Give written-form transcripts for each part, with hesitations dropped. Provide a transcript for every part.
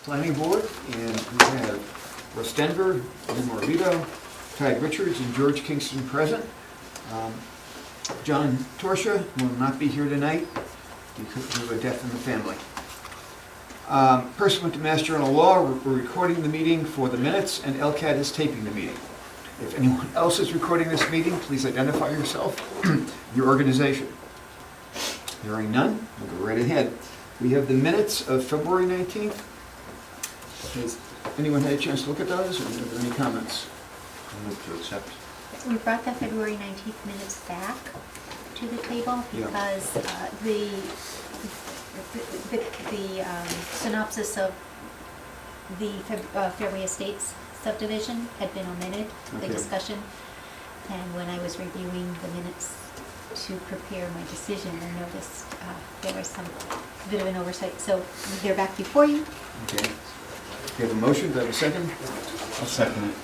Planning Board, and we have Russ Denver, Lynn Morbido, Ty Richards, and George Kingston present. John Torsha will not be here tonight because of a death in the family. Pursuant to Mass General Law, we're recording the meeting for the minutes, and LCAT is taping the meeting. If anyone else is recording this meeting, please identify yourself, your organization. Hearing none, we'll go right ahead. We have the minutes of February 19th. Has anyone had a chance to look at those, or are there any comments? I move to accept. We brought the February 19th minutes back to the table Yeah. because the synopsis of the Fairway Estates subdivision had been omitted, the Okay. discussion. And when I was reviewing the minutes to prepare my decision, I noticed there was some bit of an oversight. So they're back before you. Okay. We have a motion, do I have a second? I'll second it.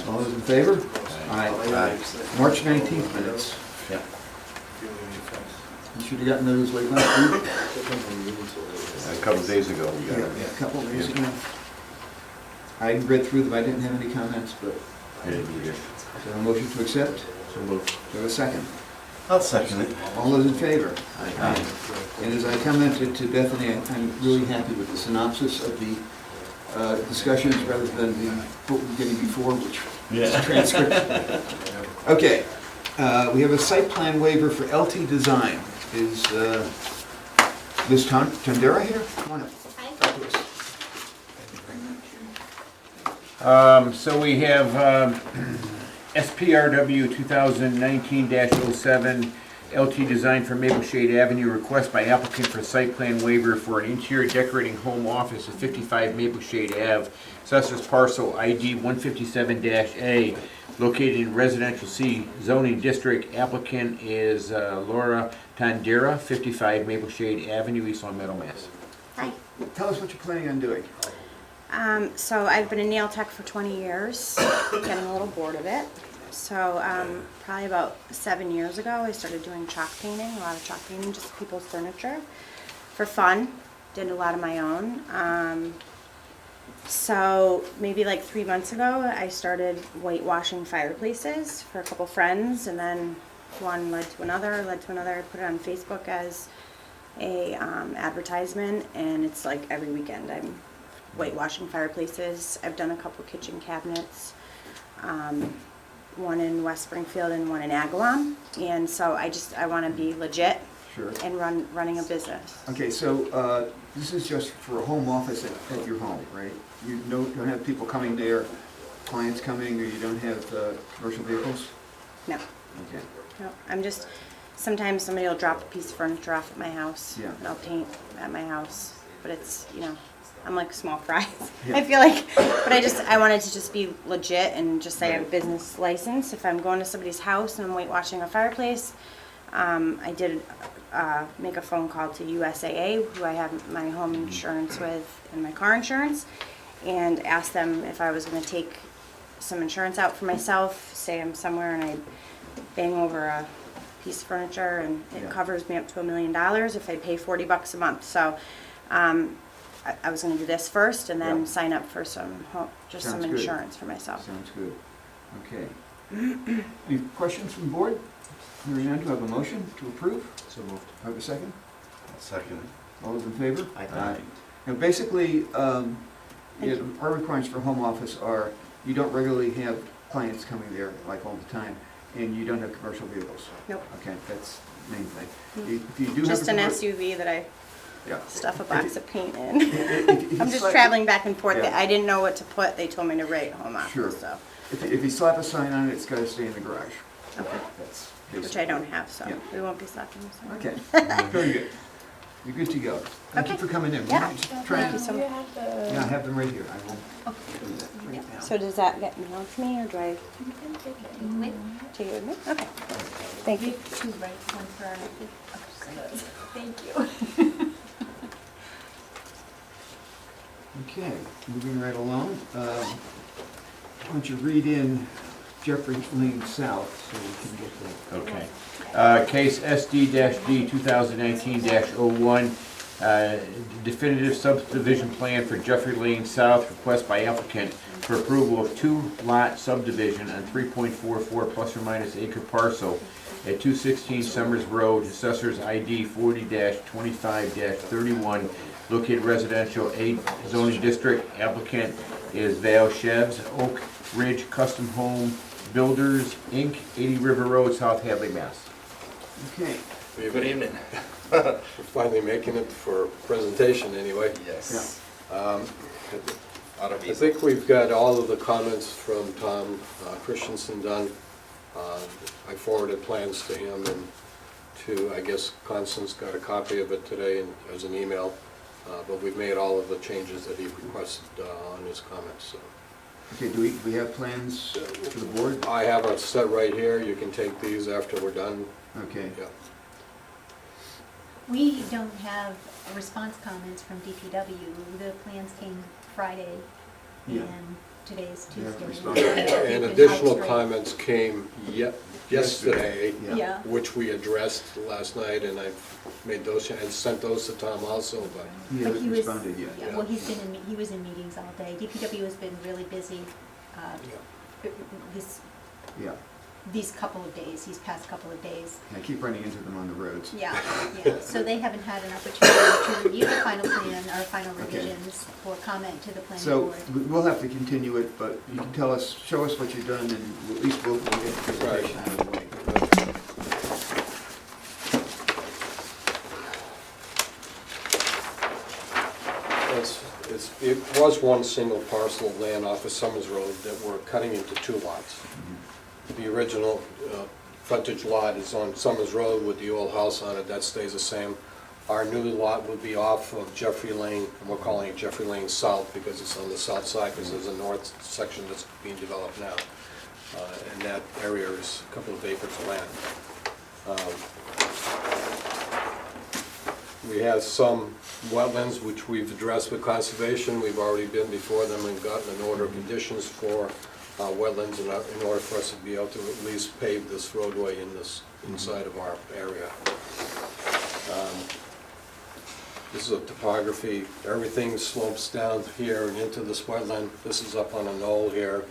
All those in favor? Aye. Aye. March 19th minutes. Yeah. You should have gotten those late last week. A couple of days ago, we got Yeah, it. a couple of days ago. I read through them, I didn't have any comments, but I didn't either. is there a motion to accept? So moved. Do I have a second? I'll second it. All those in favor? Aye. And as I commented to Bethany, I'm really happy with the synopsis of the discussions rather than what we were getting before, which was a transcript. Okay, we have a site plan waiver for LT Design. Is Ms. Tondera here? Come on up. Talk to us. So we have SPRW 2019-07, LT Design for Maple Shade Avenue, request by applicant for site plan waiver for an interior decorating home office at 55 Maple Shade Ave, Assessors Parcel ID 157-A, located in Residential C zoning district. Applicant is Laura Tondera, 55 Maple Shade Avenue, East Long Meadow, Mass. Hi. Tell us what you're planning on doing. So I've been a nail tech for 20 years, getting a little bored of it. So probably about 7 years ago, I started doing chalk painting, a lot of chalk painting, just people's furniture, for fun. Did a lot of my own. So maybe like 3 months ago, I started whitewashing fireplaces for a couple friends, and then one led to another, I put it on Facebook as a advertisement, and it's like every weekend I'm whitewashing fireplaces. I've done a couple kitchen cabinets, one in West Springfield and one in Agawam, and so I want to be legit Sure. and running a business. Okay, so this is just for a home office at your home, right? You don't have people coming there, clients coming, or you don't have commercial vehicles? No, Okay. no, I'm just, sometimes somebody will drop a piece of furniture off at my house, Yeah. and I'll paint at my house, but it's, I'm like small fries, Yeah. I feel like, but I wanted to just be legit and just say I have a business license. If I'm going to somebody's house and I'm whitewashing a fireplace, I did make a phone call to USAA, who I have my home insurance with and my car insurance, and asked them if I was going to take some insurance out for myself. Say I'm somewhere and I bang over a piece of furniture and it Yeah. covers me up to $1 million if I pay $40 a month. So I was going to do this first and then Yeah. sign up for some Sounds some good. insurance for myself. Sounds good. Okay. Any questions from the board? Hearing none, do I have a motion to approve? So moved. Do I have a second? I'll second it. All those in favor? Aye. Now, basically, our requirements for home office are, you don't regularly have clients coming there like all the time, and you don't have commercial vehicles. Nope. Okay, that's the main thing. Mm. If you do have Just a an commer- SUV that I Yeah. stuff a box of paint in. If you I'm just slap- traveling back and forth. Yeah. I didn't know what to put. They told me to write home office, Sure. so, If you slap a sign on it, it's gotta stay in the garage. okay. That's Which basically. I don't have, so Yeah. we won't be slapping the sign. Okay, very good. You're good to go. Thank you Okay. for coming in. Yeah. Just try and- so Yeah, I have them right here. I will do that right now. So does that get mailed to me, or do I Wait, take it with me? Okay. Thank you. two right, one for our nephew. Thank you. Okay, moving right along. Why don't you read in Jeffrey Lane South so we can get the... Okay. Case SD-D 2019-01, definitive subdivision plan for Jeffrey Lane South, request by applicant for approval of 2-lot subdivision on 3.44 plus or minus acre parcel at 216 Summers Road, Assessors ID 40-25-31, located residential A zoning district. Applicant is Val Chevs, Oak Ridge Custom Home Builders, Inc., 80 River Road, South Hadley, Mass. Okay, Good evening. We're finally making it for presentation anyway. Yes. yeah, I think we've got all of the comments from Tom Christensen done. I forwarded plans to him and to, I guess Constance got a copy of it today as an email. But we've made all of the changes that he requested on his comments, so. okay, do we have plans for the board? I have a set right here. You can take these after we're done. Okay, Yeah. We don't have response comments from DPW. The plans came Friday, Yeah. and today's They haven't Tuesday. responded. They've And been additional out straight. comments came yesterday, yeah. Yeah. which we addressed last night, and I've made those, and sent those to Tom also, but, He But hasn't responded yet. Yeah, well, he was in meetings all day. DPW has been really busy, this, Yeah, these couple of days, these past couple of days. I keep running into them on the roads. Yeah, yeah, so they haven't had an opportunity to review the final plan, or final Okay. revisions, or comment to the planning So board. we'll have to continue it, but you can tell us, show us what you've done, and at least we'll get the presentation out of the way. it was one single parcel of land off of Summers Road that we're cutting into 2 lots. The original frontage lot is on Summers Road with the old house on it, that stays the same. Our new lot would be off of Jeffrey Lane, and we're calling it Jeffrey Lane South because it's on the south side, because there's a north section that's being developed now. And that area is a couple of acres of land. We have some wetlands which we've addressed with conservation. We've already been before them and gotten an order of conditions for wetlands in order for us to be able to at least pave this roadway in this inside of our area. This is a topography. Everything slopes down here and into this wetland. This is up on a knoll here,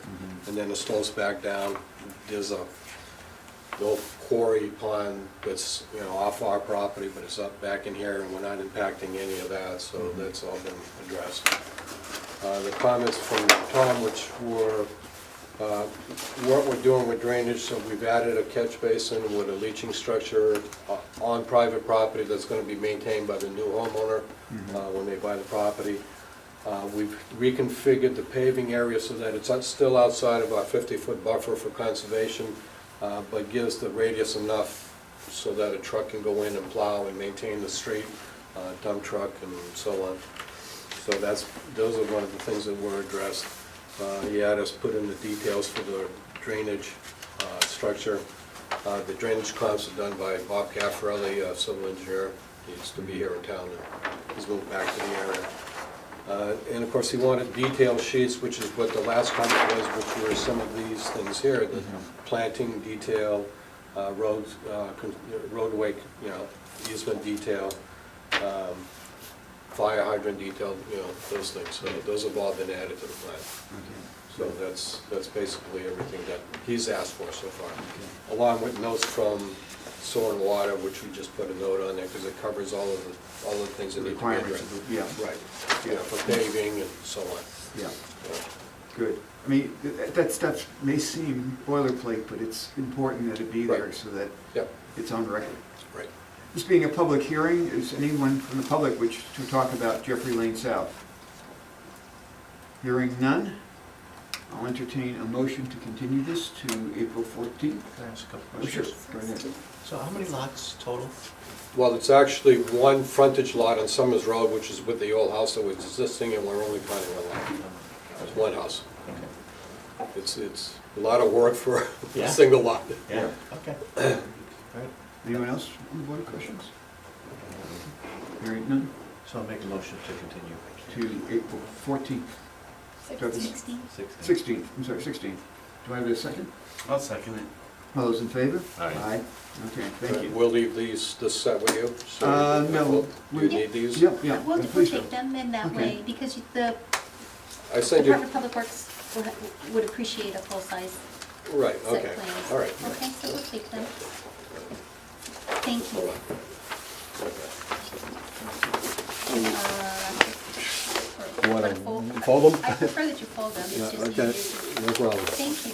and then it slopes back down. There's a little quarry pond that's, off our property, but it's up back in here, and we're not impacting any of that, so that's all been addressed. The comments from Tom, which were what we're doing with drainage, so we've added a catch basin with a leaching structure on private property that's going to be maintained by the new homeowner when they buy the property. We've reconfigured the paving area so that it's still outside of our 50-foot buffer for conservation, but gives the radius enough so that a truck can go in and plow and maintain the street, dump truck and so on. So those are one of the things that were addressed. He had us put in the details for the drainage structure. The drainage comps are done by Bob Caffarelli, a civil engineer. He used to be here in town, and he's moved back to the area. And of course, he wanted detail sheets, which is what the last comment was, which were some of these things here, the planting detail, roadway, easement detail, fire hydrant detail, those things. So those have all been added to the plan. So that's basically everything that he's asked for so far. Along with notes from Soil and Water, which we just put a note on there because it covers all of the things that need to be Requirements, addressed. yeah. Right, for paving and so on. Yeah, Yeah. good. I mean, that stuff may seem boilerplate, but it's important that it be there Right. so that Yep, it's on record. right. This being a public hearing, is anyone from the public which to talk about Jeffrey Lane South? Hearing none, I'll entertain a motion to continue this to April 14th. Can I ask a couple Oh, sure, questions? go ahead. So how many lots total? Well, it's actually one frontage lot on Summers Road, which is with the old house that was existing, and we're only planning one lot. It's one house. Okay. It's a lot of work for a Yeah. single lot. Yeah, okay. Right. Anyone else on the board have questions? Hearing none, So I'll make a motion to continue. to April 14th, 16? 16th, I'm sorry, 16th. Do I have a second? I'll second it. All those in favor? Aye. Okay, thank you. We'll leave this set with you? so- No. Do you need these? Yep, yeah. We'll please do. take them in that Okay. way, because the I send you, Department of Public Works would appreciate a full-size right, set okay, plan. all right. Okay, so we'll take them. Thank you. You wanna Fold- fold them? I prefer that you fold them, it's Yeah, just okay, easier. no problem. Thank you.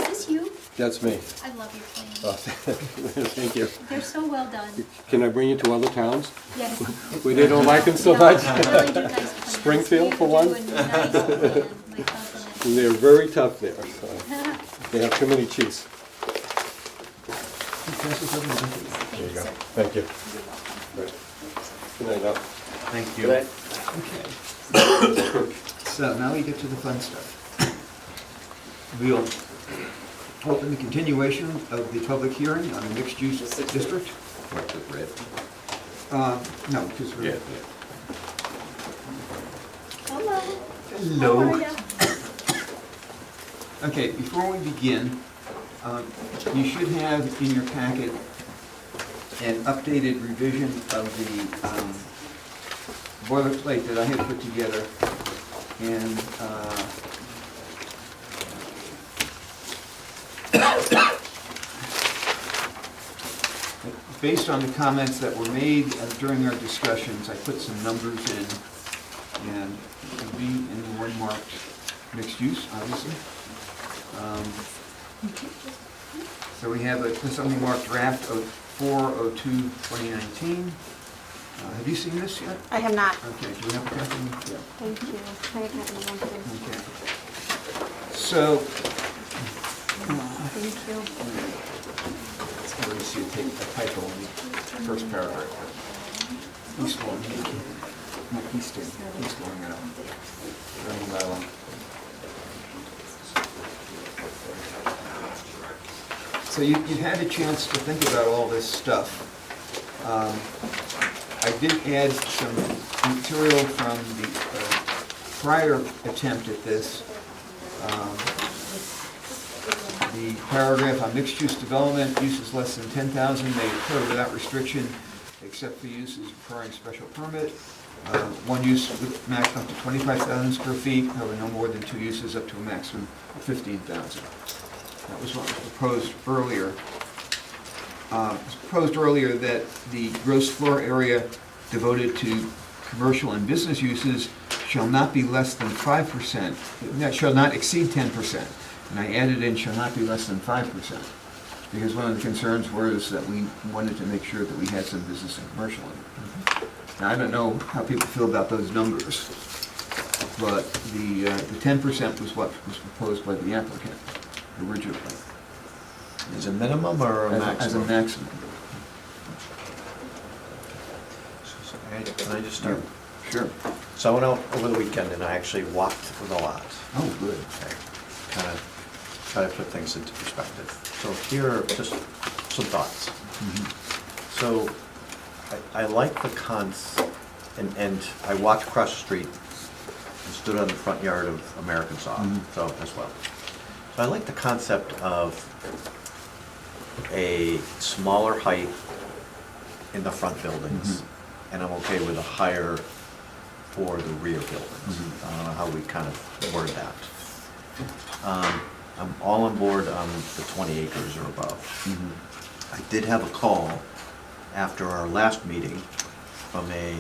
Is this you? That's me. I love your Oh, plans. thank you. They're so well done. Can I bring you to other towns? Yes. We they don't like them so No, much? you really do nice plans. Springfield, for You one? do a nice plan. My compliments. And they're very tough there, so they have too many chiefs. Pass this over to Vicky. Thank There you you, go. sir. Thank you. You're welcome. Good night now. Thank you. Okay. So now we get to the fun stuff. We'll open the continuation of the public hearing on the mixed-use district. What's it, red? No, because we're... Yeah. Hello. Hello. How are ya? Okay, before we begin, you should have in your packet an updated revision of the boilerplate that I had put together. And based on the comments that were made during our discussions, I put some numbers in, and it'll be in the one marked mixed use, obviously. So we have something marked draft of 4/02/2019. Have you seen this yet? I have not. Okay, do we have a copy? Yeah. Thank you. I have not one. Okay. So, Thank you. let me see, take a typo in the first paragraph. He's slowing it. No, he's slowing it up. Running right along. So you've had a chance to think about all this stuff. I did add some material from the prior attempt at this. The paragraph on mixed-use development, uses less than 10,000 may occur without restriction except for uses requiring special permit. One use with maximum up to 25,000 square feet, however, no more than two uses up to a maximum of 15,000. That was what was proposed earlier. It was proposed earlier that the gross floor area devoted to commercial and business uses shall not be less than 5%, that shall not exceed 10%. And I added in shall not be less than 5%, because one of the concerns was that we wanted to make sure that we had some business and commercial in it. Now, I don't know how people feel about those numbers, but the 10% was what was proposed by the applicant originally. Is it minimum or a maximum? As a maximum. Can I just start? Sure. So I went out over the weekend and I actually walked the lot. Oh, good. Kind of try to put things into perspective. So here are just some thoughts. So I like the and I walked across the street and stood on the front yard of American Saw, so as well. So I like the concept of a smaller height in the front buildings, and I'm okay with a higher for the rear buildings. I don't know how we kind of word that. I'm all on board on the 20 acres or above. I did have a call after our last meeting from a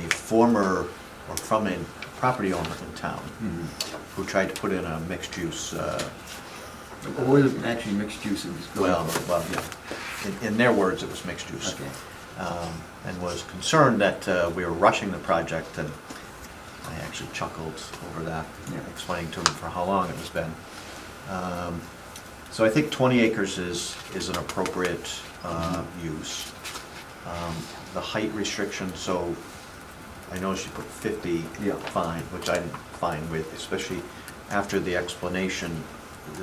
property owner in town who tried to put in a mixed use. Or was it actually mixed use? It was going Well, for? yeah. In their words, it was mixed use. Okay. And was concerned that we were rushing the project, and I actually chuckled over that, Yeah. explaining to him for how long it was been. So I think 20 acres is an appropriate use. The height restriction, so I noticed you put 50, Yeah. fine, which I'm fine with, especially after the explanation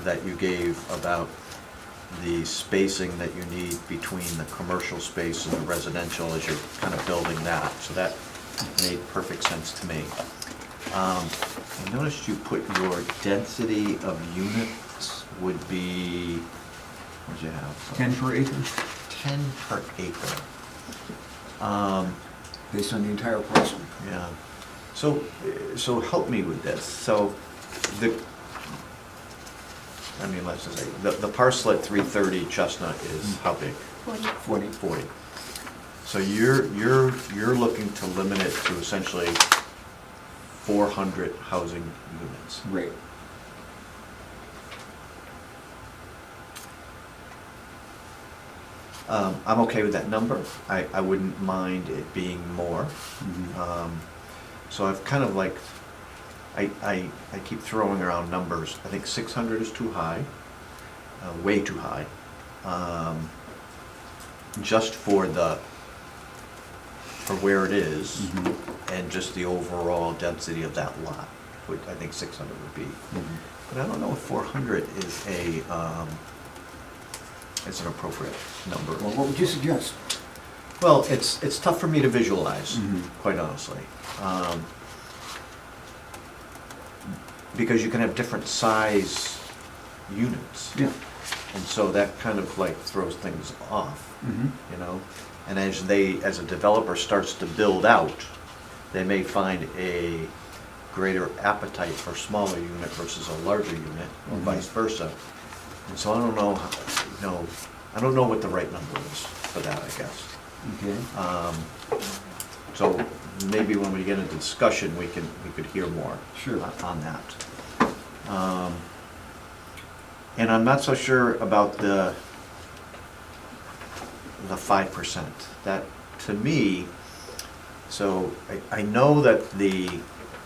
that you gave about the spacing that you need between the commercial space and the residential as you're kind of building that. So that made perfect sense to me. I noticed you put your density of units would be What'd you have? 10 per acre, 10 per acre. based on the entire parcel. Yeah. So help me with this. So let's just say, the parcel at 330 Chestnut is how big? 40. 40. So you're looking to limit it to essentially 400 housing units. Right. I'm okay with that number. I wouldn't mind it being more. So I've kind of like, I keep throwing around numbers. I think 600 is too high, way too high. Just for where it is and just the overall density of that lot, I think 600 would be. But I don't know if 400 is is an appropriate number. Well, what would you suggest? Well, it's tough for me to visualize, quite honestly. Because you can have different size units. Yeah. And so that kind of like throws things off, you know? And as a developer starts to build out, they may find a greater appetite for a smaller unit versus a larger unit, or vice versa. And so I don't know, I don't know what the right number is for that, I guess. Okay. So maybe when we get into discussion, we could hear more Sure. on that. And I'm not so sure about the 5%. That, to me, so I know that the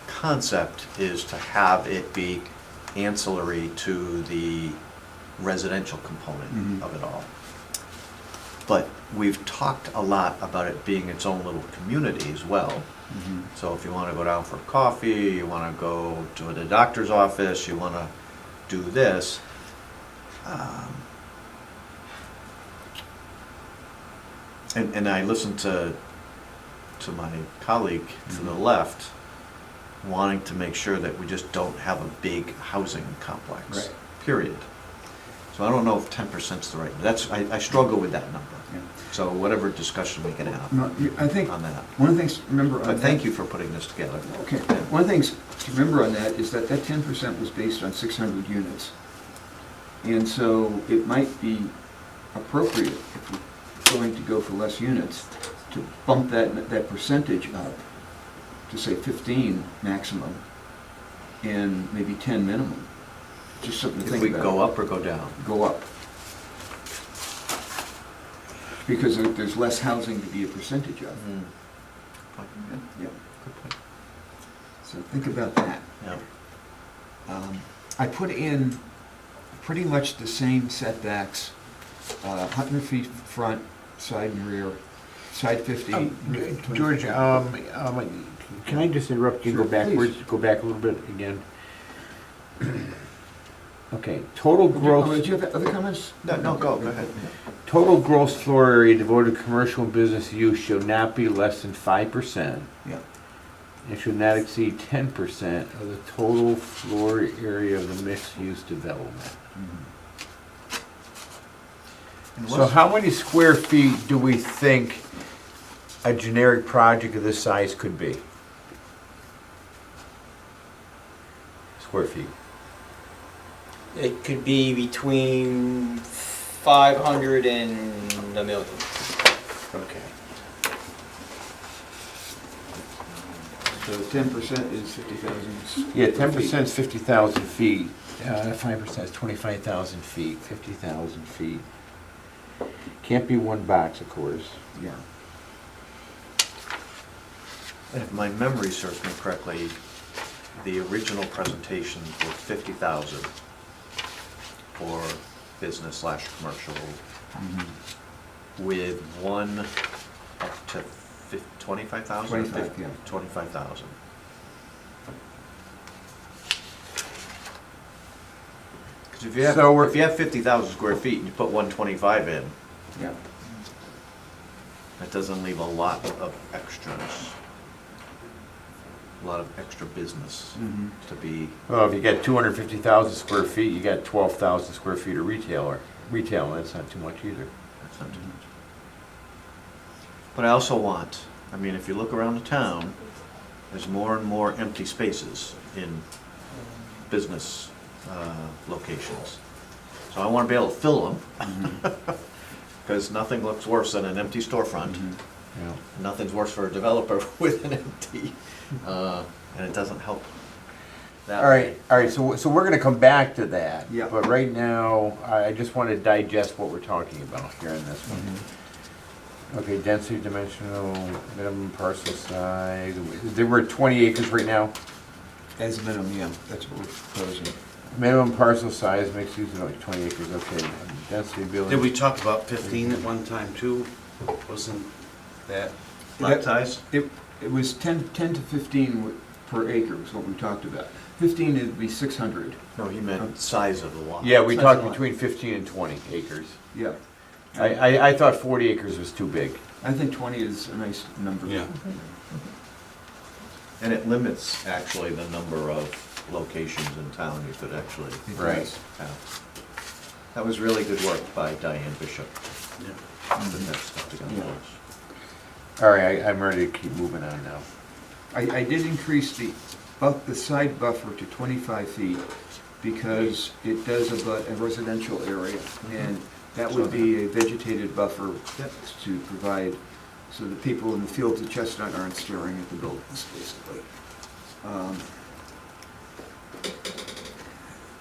concept is to have it be ancillary to the residential component of it all. But we've talked a lot about it being its own little community as well. So if you want to go down for coffee, you want to go to the doctor's office, you want to do this. And I listened to my colleague to the left, wanting to make sure that we just don't have a big housing complex, Right. period. So I don't know if 10% is the right, I struggle with that number. Yeah. So whatever discussion we can have No, I think on that. one of the things to remember on But that. thank you for putting this together. Okay, one of the things to remember on that is that 10% was based on 600 units. And so it might be appropriate, if we're going to go for less units, to bump that percentage up to say 15 maximum and maybe 10 minimum. Just something to If think we about. go up or go down? Go up. Because there's less housing to be a percentage of. Yeah. Good point. So think about that. Yeah. I put in pretty much the same setbacks, 100 feet front, side and rear, side 50. George, can I just interrupt you and Sure, go backwards, please. go back a little bit again? Okay, total Do gross, you have other comments? No, go ahead. total gross floor area devoted to commercial and business use shall not be less than 5%. Yeah. It should not exceed 10% of the total floor area of the mixed-use development. And So what's- how many square feet do we think a generic project of this size could be? Square feet. It could be between 500 and a million. Okay. So 10% is 50,000. Yeah, 10% is 50,000 feet, 5% is 25,000 feet, 50,000 feet. Can't be one box, of course. Yeah. And if my memory serves me correctly, the original presentation was 50,000 for business/commercial, with one up to 25,000? 25, yeah. 25,000. Because if you have, So we're- if you have 50,000 square feet and you put 125 in, Yeah. that doesn't leave a lot of extras. A lot of extra business to be, Well, if you got 250,000 square feet, you got 12,000 square feet of retailer Retail, that's not too much either. That's not too much. But I also want, I mean, if you look around the town, there's more and more empty spaces in business locations. So I want to be able to fill them, because nothing looks worse than an empty storefront. Yeah. Nothing's worse for a developer with an empty, and it doesn't help that way. All right, so we're gonna come back to that. Yeah. But right now, I just want to digest what we're talking about here in this one. Okay, density, dimensional, minimum parcel size, there were 20 acres right now. As a minimum, yeah, that's what we're proposing. Minimum parcel size makes use of like 20 acres, okay. Density building. Did we talk about 15 at one time too? Wasn't that? Lot size? It was 10 to 15 per acre was what we talked about. 15 would be 600, No, he meant size of the lot. Yeah, we Size talked of lot. between 15 and 20 acres. yeah. I thought 40 acres was too big. I think 20 is a nice number. Yeah. And it limits actually the number of locations in town you could actually It Right. does. have. That was really good work by Diane Bishop. Yeah. Putting that stuff together Yeah. for us. All right, I'm ready to keep moving on now. I did increase the side buffer to 25 feet because it does abut a residential area. And that would be a vegetated buffer to provide, so the people in the fields of Chestnut aren't staring at the buildings, basically.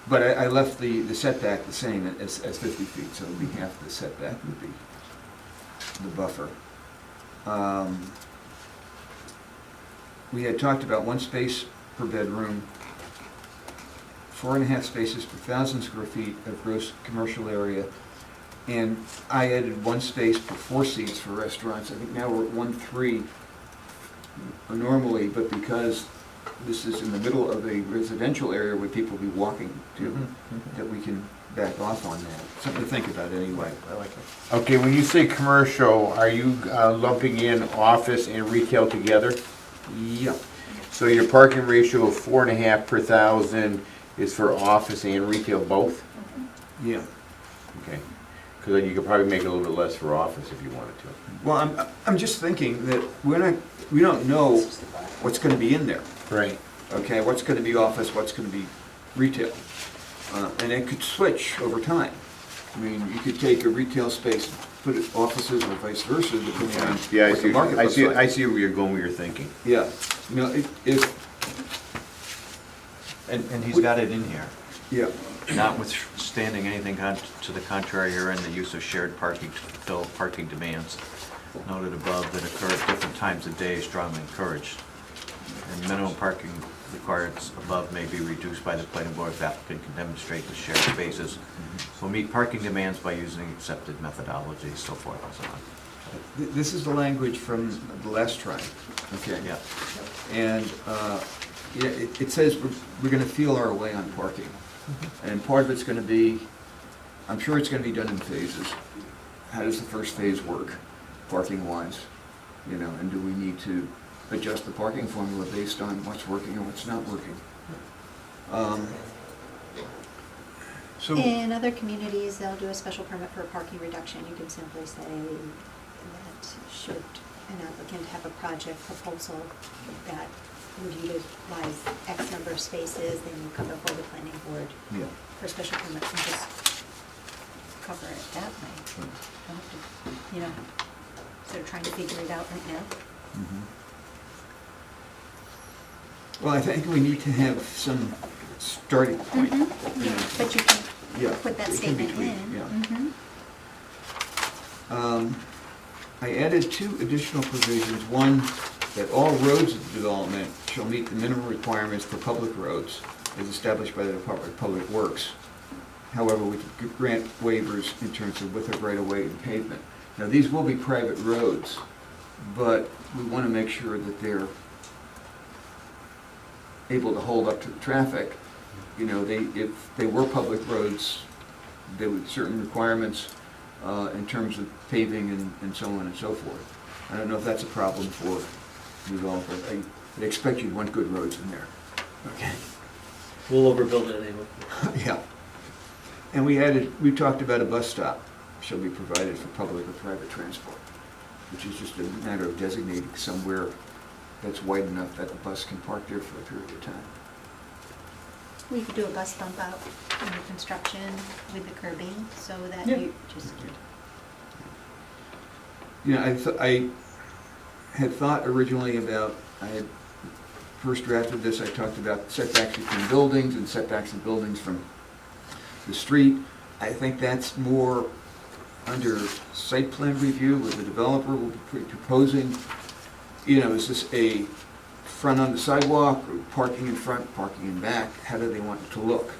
But I left the setback the same as 50 feet, so it would be half the setback would be the buffer. We had talked about 1 space per bedroom, 4.5 spaces per 1,000 square feet of gross commercial area, and I added 1 space per 4 seats for restaurants. I think now we're at 1.3 normally, but because this is in the middle of a residential area where people be walking to, that we can back off on that. Something to think about anyway. I like it. Okay, when you say commercial, are you lumping in office and retail together? Yeah, So your parking ratio of 4.5 per 1,000 is for office and retail both? yeah. Okay, because then you could probably make it a little bit less for office if you wanted to. Well, I'm just thinking that we don't know what's gonna be in there. Right. Okay, what's gonna be office, what's gonna be retail. And it could switch over time. I mean, you could take a retail space, put it offices or vice versa, depending on Yeah, what the market I looks see, like. I see where you're going, where you're thinking. Yeah, you know, if, And he's got it in here. yeah, Notwithstanding anything to the contrary herein, the use of shared parking to fulfill parking demands noted above that occur at different times of day is strongly encouraged. And minimum parking requirements above may be reduced by the planning board if the applicant can demonstrate the shared spaces will meet parking demands by using accepted methodologies, so forth and so on. this is the language from the last try, okay? Yeah. And, yeah, it says we're gonna feel our way on parking. And part of it's gonna be, I'm sure it's gonna be done in phases. How does the first phase work, parking-wise? You know, and do we need to adjust the parking formula based on what's working and what's not working? So, In other communities, they'll do a special permit for a parking reduction. You can simply say that should an applicant have a project proposal that would utilize X number of spaces, then you come before the planning board yeah. for a special permit and just cover it that way. Don't have to, you know, sort of trying to figure it out right now. Well, I think we need to have some starting point. you know. But you can Yeah, put that it can be statement tweaked, in. yeah. Mhm. I added 2 additional provisions. One, that all roads of the development shall meet the minimum requirements for public roads as established by the Department of Public Works. However, we could grant waivers in terms of width of right-of-way and pavement. Now, these will be private roads, but we want to make sure that they're able to hold up to the traffic. You know, if they were public roads, there would certain requirements in terms of paving and so on and so forth. I don't know if that's a problem for developers. I'd expect you'd want good roads in there. Okay. We'll overbuild it anyway. Yeah. And we talked about a bus stop shall be provided for public or private transport, which is just a matter of designating somewhere that's wide enough that the bus can park there for a period of time. We could do a bus bump out in the construction with the curbing, so that Yeah. you just, You know, I had thought originally about, I had first drafted this, I talked about setbacks between buildings and setbacks in buildings from the street. I think that's more under site plan review, where the developer will be proposing, you know, is this a front on the sidewalk, or parking in front, parking in back? How do they want it to look?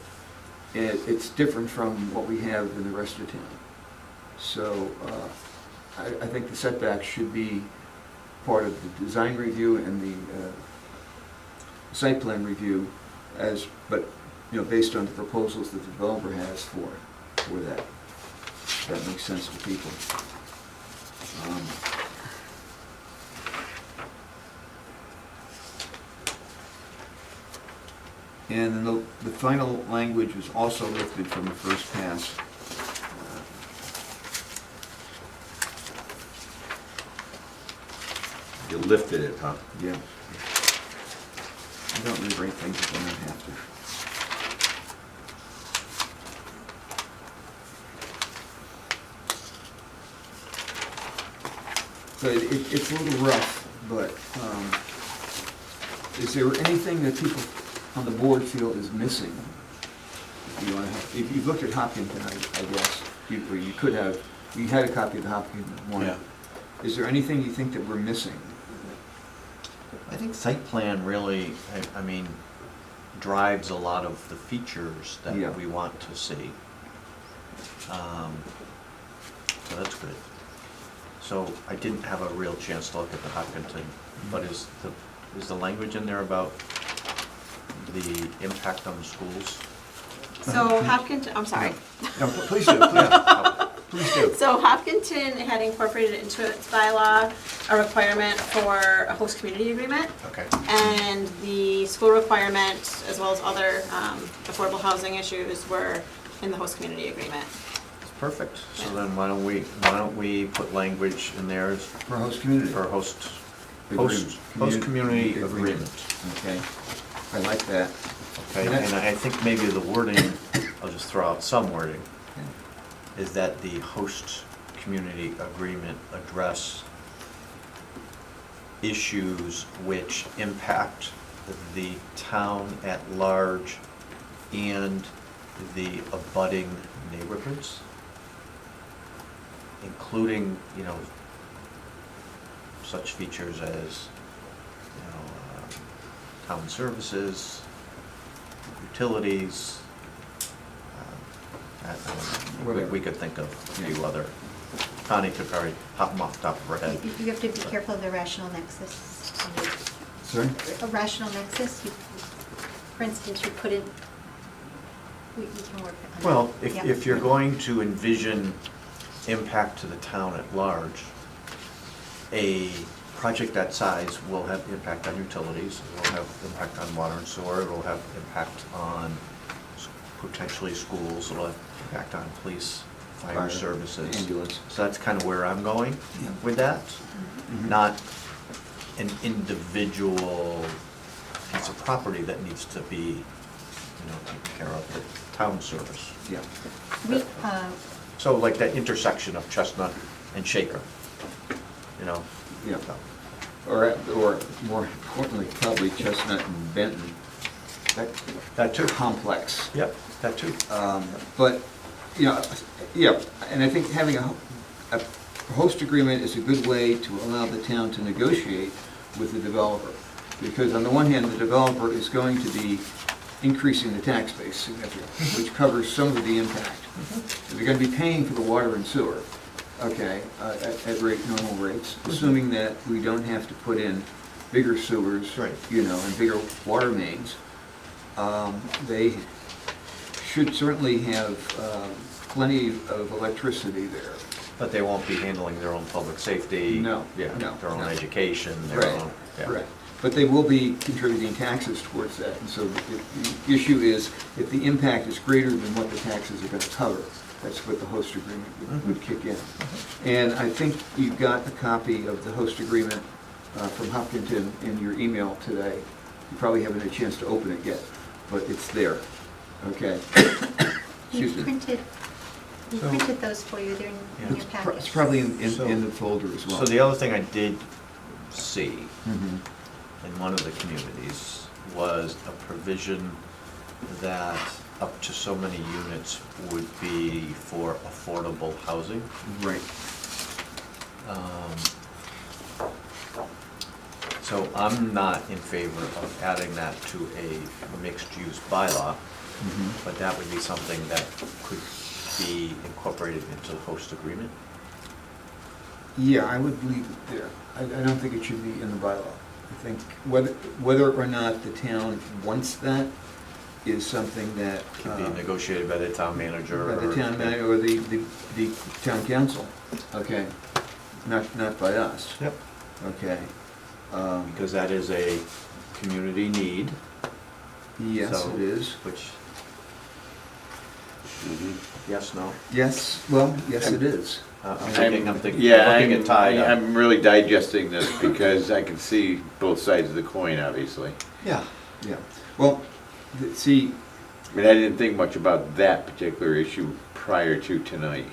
It's different from what we have in the rest of town. So I think the setbacks should be part of the design review and the site plan review but, you know, based on the proposals that the developer has for that. If that makes sense to people. And then the final language was also lifted from the first pass. You lifted it, huh? Yeah. I don't rewrite things if I don't have to. So it's a little rough, but is there anything that people on the board feel is missing? If you've looked at Hopkinton, I guess, you had a copy of the Hopkinton one. Yeah. Is there anything you think that we're missing? I think site plan really, I mean, drives a lot of the features that Yeah. we want to see. So that's good. So I didn't have a real chance to look at the Hopkinton, but is the language in there about the impact on the schools? So Hopkinton, I'm sorry. No, please do, please do. So Hopkinton had incorporated into its bylaw a requirement for a host community agreement. Okay. And the school requirement, as well as other affordable housing issues, were in the host community agreement. Perfect. So then why don't we put language in there For host community. for host Agreement. community agreement? Okay, I like that. Okay, and I think maybe the wording, I'll just throw out some wording, is that the host community agreement address issues which impact the town at large and the abutting neighborhoods, including, you know, such features as, you know, town services, utilities. We could think of a few other. Connie could probably pop them off the top of her head. you have to be careful of the rational nexus. Sorry? A rational nexus, for instance, you put in, we can work on that. Well, Yeah. if you're going to envision impact to the town at large, a project that size will have impact on utilities, it will have impact on water and sewer, it will have impact on potentially schools, it will have impact on police, fire services. Ambulance. So that's kind of where I'm going with that, not an individual piece of property that needs to be, you know, taken care of for town service. Yeah. We, So like that intersection of Chestnut and Shaker, you know? Yeah. Or more importantly, probably Chestnut and Benton. That too. Complex. Yep, that too. But, you know, yeah, and I think having a host agreement is a good way to allow the town to negotiate with the developer. Because on the one hand, the developer is going to be increasing the tax base significantly, which covers some of the impact. They're going to be paying for the water and sewer, okay, at normal rates, assuming that we don't have to put in bigger sewers, Right. you know, and bigger water mains. They should certainly have plenty of electricity there. But they won't be handling their own public safety. No, Yeah, no, their own no. education, their Right, own, yeah. correct. But they will be contributing taxes towards that, and so the issue is, if the impact is greater than what the taxes are gonna cover, that's what the host agreement would kick in. And I think you got a copy of the host agreement from Hopkinton in your email today. You probably haven't had a chance to open it yet, but it's there, okay? You Excuse me. printed those for you, they're in your package. It's probably in So- the folder as well. So the other thing I did see Mhm. in one of the communities was a provision that up to so many units would be for affordable housing. Right. So I'm not in favor of adding that to a mixed-use bylaw, Mhm. but that would be something that could be incorporated into the host agreement. Yeah, I would leave it there. I don't think it should be in the bylaw. I think whether or not the town wants that is something that. Could be negotiated by the town manager By the or. town manager or the town council, okay? Not by us, Yep. okay? Because that is a community need. Yes, So- it is. Which, Mhm. yes, no? Yes, well, yes, it is. I'm thinking, Yeah, looking at Ty. I'm really digesting this because I can see both sides of the coin, obviously. Yeah. Yeah, well, see, I mean, I didn't think much about that particular issue prior to tonight.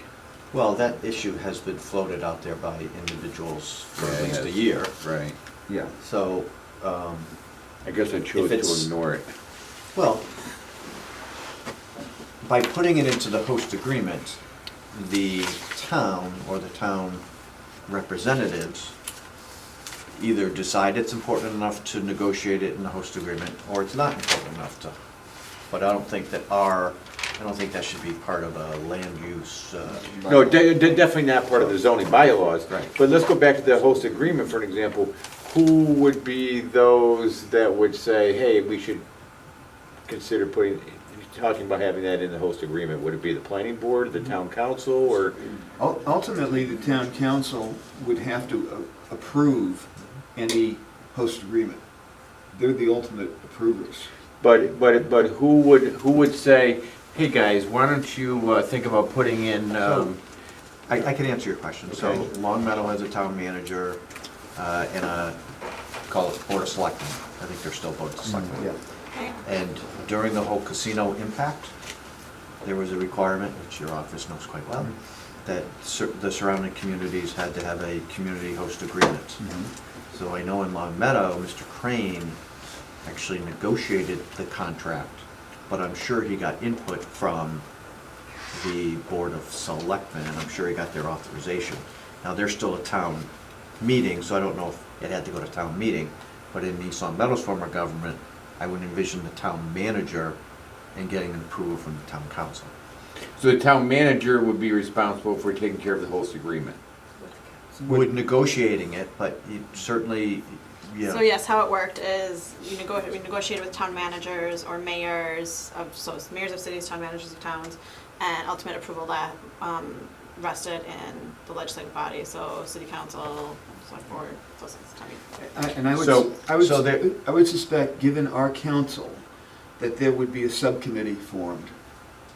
Well, that issue has been floated out there by individuals for Yeah, at it least a has. year. Right. yeah, So, I guess I chose If it's- to ignore it. well, by putting it into the host agreement, the town or the town representatives either decide it's important enough to negotiate it in the host agreement, or it's not important enough to. But I don't think that should be part of a land use, No, definitely not part of the zoning bylaws. Right. But let's go back to the host agreement, for an example. Who would be those that would say, hey, we should consider talking about having that in the host agreement? Would it be the planning board, the town council, or? ultimately, the town council would have to approve any host agreement. They're the ultimate approvers. But who would say, hey, guys, why don't you think about putting in, I can answer your question. So Okay. Long Meadow has a town manager and call it Board of Selectmen. I think they're still Board of Selectmen. Yeah. And during the whole casino impact, there was a requirement, which your office knows quite well, that the surrounding communities had to have a community host agreement. Mm-hmm. So I know in Long Meadow, Mr. Crane actually negotiated the contract, but I'm sure he got input from the Board of Selectmen, and I'm sure he got their authorization. Now, there's still a town meeting, so I don't know if it had to go to town meeting, but in East Long Meadow's form of government, I would envision the town manager and getting an approval from the town council. so the town manager would be responsible for taking care of the host agreement? With negotiating it, but you certainly, yeah. So yes, how it worked is we negotiated with town managers or mayors of, so it's mayors of cities, town managers of towns, and ultimate approval that rested in the legislative body, so city council, select board, those things. And I would, So- so there- I would suspect, given our council, that there would be a subcommittee formed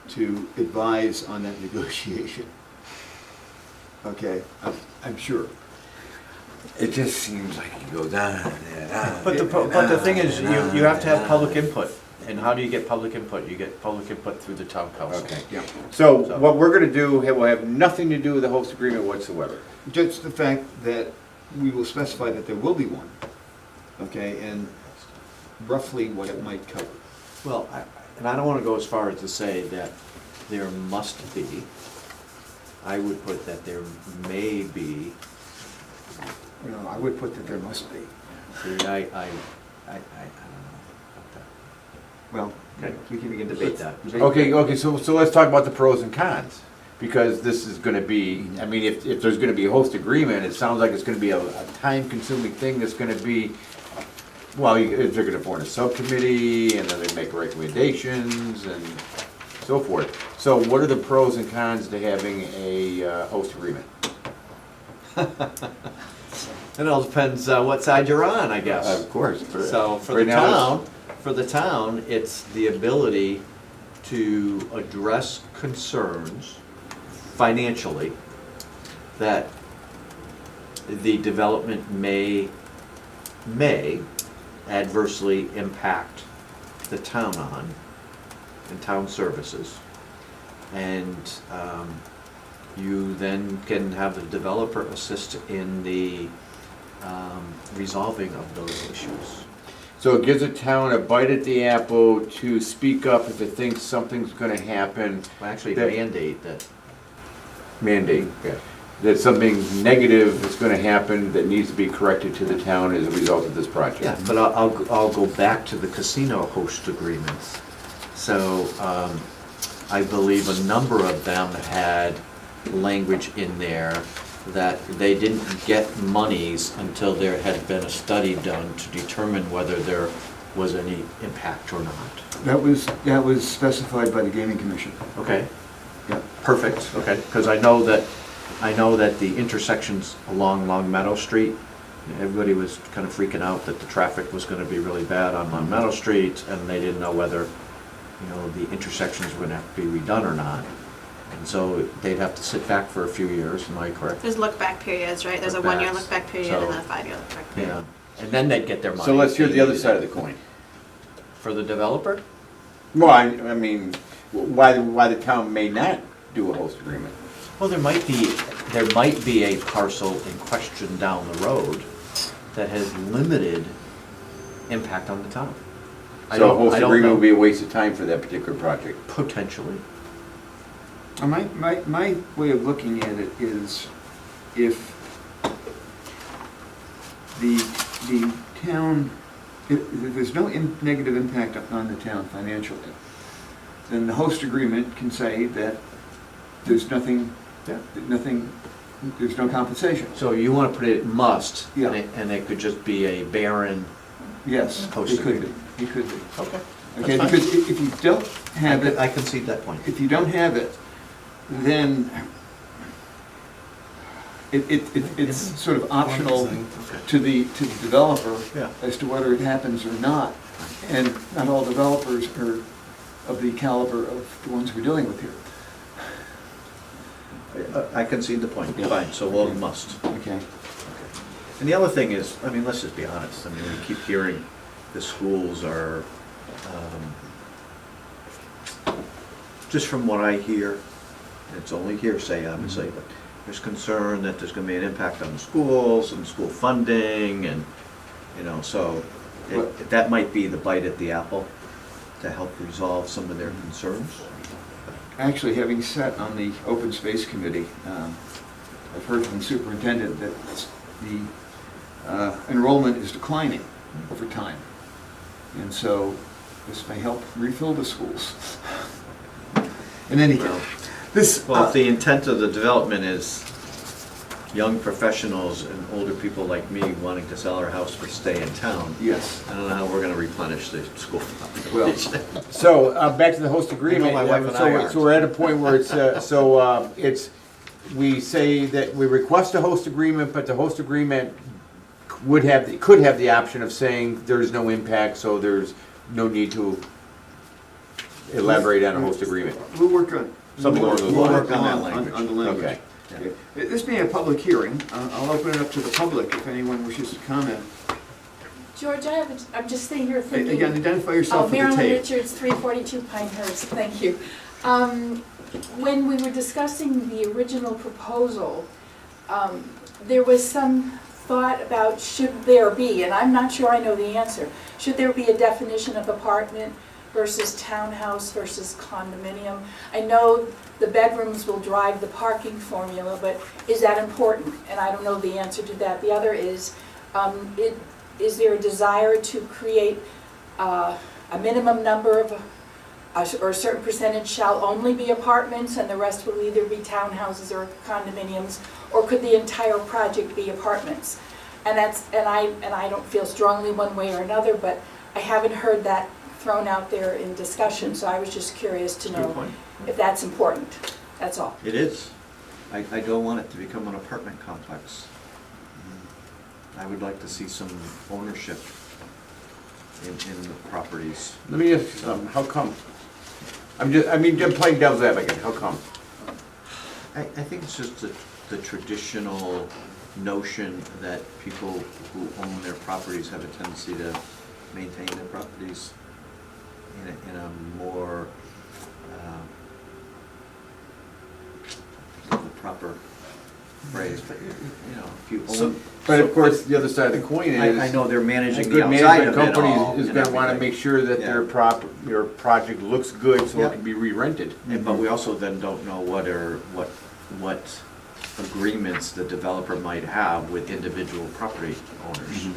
to advise on that negotiation. Okay, I'm sure. It just seems like it goes on and on. But the thing is, you have to have public input. And how do you get public input? You get public input through the town council. Okay. Yeah. So what we're gonna do will have nothing to do with the host agreement whatsoever. Just the fact that we will specify that there will be one, okay, and roughly what it might cover. Well, and I don't want to go as far as to say that there must be. I would put that there may be. You know, I would put that there must be. See, I don't know about that. Well, Okay. we can Debate that. Okay, so let's talk about the pros and cons. Because this is gonna be, I mean, if there's gonna be a host agreement, it sounds like it's gonna be a time-consuming thing that's gonna be, well, they're gonna form a subcommittee, and then they make recommendations, and so forth. So what are the pros and cons to having a host agreement? It all depends what side you're on, I guess. Of course. So for the Right now town, it's the ability to address concerns financially that the development may adversely impact the town on, and town services. And you then can have the developer assist in the resolving of those issues. So it gives the town a bite at the apple to speak up if it thinks something's gonna happen. Actually, That- mandate that. Mandate, yeah. That something negative is gonna happen that needs to be corrected to the town as a result of this project. Yeah, but I'll go back to the casino host agreements. So, I believe a number of them had language in there that they didn't get monies until there had been a study done to determine whether there was any impact or not. That was specified by the Gaming Commission. Okay, Yeah. perfect, okay, because I know that the intersections along Long Meadow Street, everybody was kind of freaking out that the traffic was gonna be really bad on Long Meadow Street, and they didn't know whether, the intersections were gonna have to be redone or not. And so they'd have to sit back for a few years, am I correct? There's look-back periods, right? There's a Look-backs. 1-year look-back period So- and then a 5-year look-back period. Yeah, and then they'd get their money. So let's hear if the they other needed side of it. the coin. For the developer? Well, I mean, why the town may not do a host agreement? Well, there might be a parcel in question down the road that has limited impact on the town. I So a don't- host I don't agreement know. would be a waste of time for that particular project. Potentially. My way of looking at it is if the town, if there's no negative impact on the town financially, then the host agreement can say that there's nothing, Yeah. there's no compensation. So you want to put it must, Yeah. and it could just be a barren. Yes, Host it could be, agreement. it could be. Okay. Okay, because if you don't have it, I concede that point. if you don't have it, then it's sort of optional to the developer Yeah. as to whether it happens or not. And not all developers are of the caliber of the ones we're dealing with here. I concede the point, Yeah. fine, so we'll must. Okay. And the other thing is, let's just be honest, we keep hearing the schools are, just from what I hear, it's only hearsay, obviously, but there's concern that there's gonna be an impact on the schools and school funding and, so that might be the bite at the apple to help resolve some of their concerns. Actually, having sat on the Open Space Committee, I've heard from the superintendent that the enrollment is declining over time. And so this may help refill the schools. In any case, this... Well, if the intent of the development is young professionals and older people like me wanting to sell our house but stay in town, Yes. I don't know how we're gonna replenish the school Well, population. So, back to the host agreement. my wife and I are. So we're at a point where we say that we request a host agreement, but the host agreement could have the option of saying there's no impact, so there's no need to elaborate on a host agreement. we'll work on... Something along those we'll lines. work on that that, language. on the language. Okay. Okay. This being a public hearing, I'll open it up to the public if anyone wishes to comment. George, I'm just sitting here thinking. Again, identify yourself for the Marilyn tape. Richards, 342 Pinehurst, thank you. When we were discussing the original proposal, there was some thought about should there be, and I'm not sure I know the answer, should there be a definition of apartment versus townhouse versus condominium? I know the bedrooms will drive the parking formula, but is that important? And I don't know the answer to that. The other is is there a desire to create a minimum number of, or a certain percentage shall only be apartments and the rest will either be townhouses or condominiums, or could the entire project be apartments? And I don't feel strongly one way or another, but I haven't heard that thrown out there in discussion, so I was just curious to Good know point. if that's important. That's all. It is. I don't want it to become an apartment complex. I would like to see some ownership in the properties. Let me ask you something, how come? I'm playing devil's advocate, how come? I think it's just the traditional notion that people who own their properties have a tendency to maintain their properties in a more, the proper phrase, but, you know, if you own. But of course, the other side of the coin is. I know they're A managing the good outside management of it all. company is and gonna wanna everything. make sure that their Yeah. your project looks good so Yeah. it can be re-rented. But we also then don't know what agreements the developer might have with individual property owners.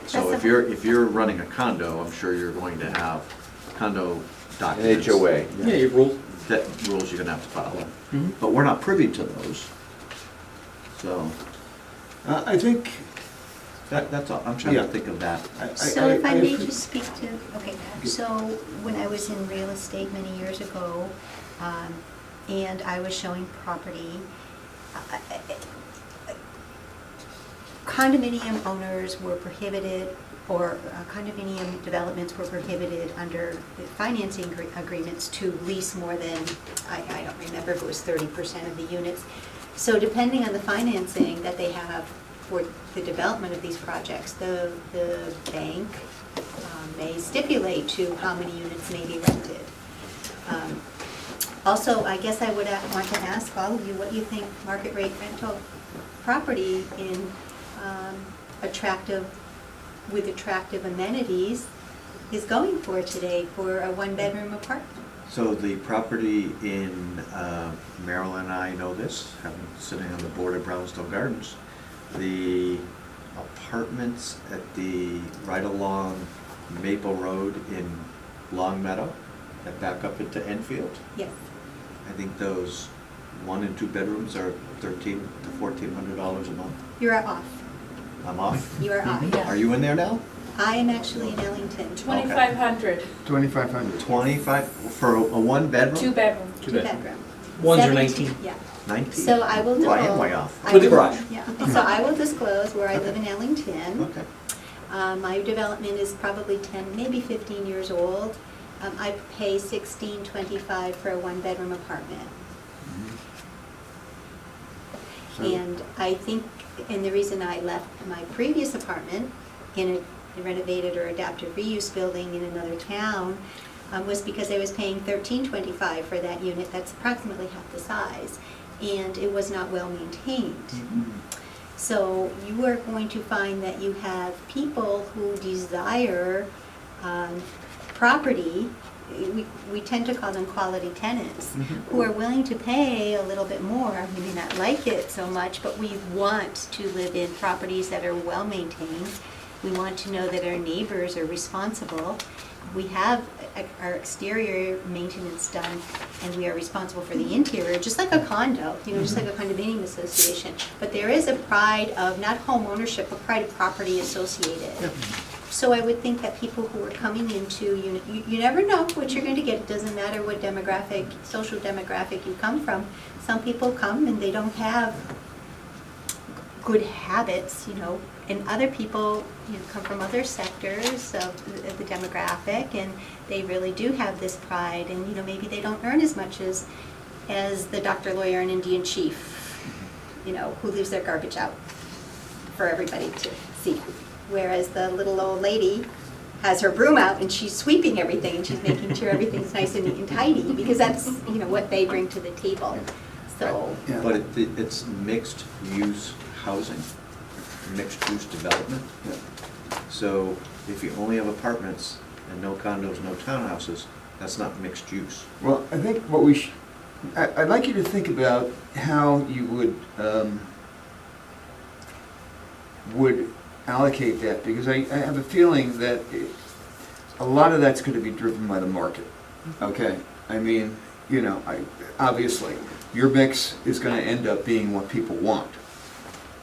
So That's if you're running a condo, I'm sure you're going to have condo documents. HOA. Yeah, you rule. That rules you're gonna have to follow. Mhm. But we're not privy to those. So, I think, that's all, I'm trying Yeah. to think of that. So if I may appre- just speak to, okay, so when I was in real estate many years ago, and I was showing property, condominium owners were prohibited, or condominium developments were prohibited under the financing agreements to lease more than, I don't remember if it was 30% of the units. So depending on the financing that they have for the development of these projects, the bank may stipulate to how many units may be rented. Also, I guess I would want to ask all of you, what you think market rate rental property in with attractive amenities is going for today for a one-bedroom apartment? So the property in, Marilyn and I know this, having sitting on the board of Brownstone Gardens. The apartments at right along Maple Road in Long Meadow, that back up into Enfield. Yes. I think those 1 and 2 bedrooms are $1,300 to $1,400 a month. You're off. I'm off. You are off. Are you in there now? I am actually in Ellington. 2,500, 2,500. 25 for a 1 bedroom? 2-bedroom. Two-bedroom. Ones are 17 19. Yeah. 19? So I will Well, I am divulge- way off. I With the will- garage. Yeah, so I will disclose where I live in Ellington. Okay. My development is probably 10, maybe 15 years old. I pay $16.25 for a one-bedroom apartment. So- And I think, and the reason I left my previous apartment in a renovated or adaptive reuse building in another town was because I was paying $13.25 for that unit, that's approximately half the size, and it was not well maintained. So you are going to find that you have people who desire property, we tend to call them quality tenants, who are willing to pay a little bit more. We may not like it so much, but we want to live in properties that are well maintained. We want to know that our neighbors are responsible. We have our exterior maintenance done, and we are responsible for the interior, just like a condo, just like a condominium association. But there is a pride of, not home ownership, but pride of property associated. So I would think that people who are coming into, you never know what you're going to get. It doesn't matter what demographic, social demographic you come from. Some people come and they don't have good habits, and other people come from other sectors of the demographic, and they really do have this pride, and maybe they don't earn as much as the doctor, lawyer, and Indian chief, who leaves their garbage out for everybody to see. Whereas the little old lady has her broom out and she's sweeping everything and she's making sure everything's nice and neat and tidy, because that's what they bring to the table. So Yeah. But it's mixed use housing, mixed use development. So if you only have apartments and no condos, no townhouses, that's not mixed use. Well, I think I'd like you to think about how you would allocate that, because I have a feeling that a lot of that's going to be driven by the market. Okay? I mean, obviously, your mix is going to end up being what people want.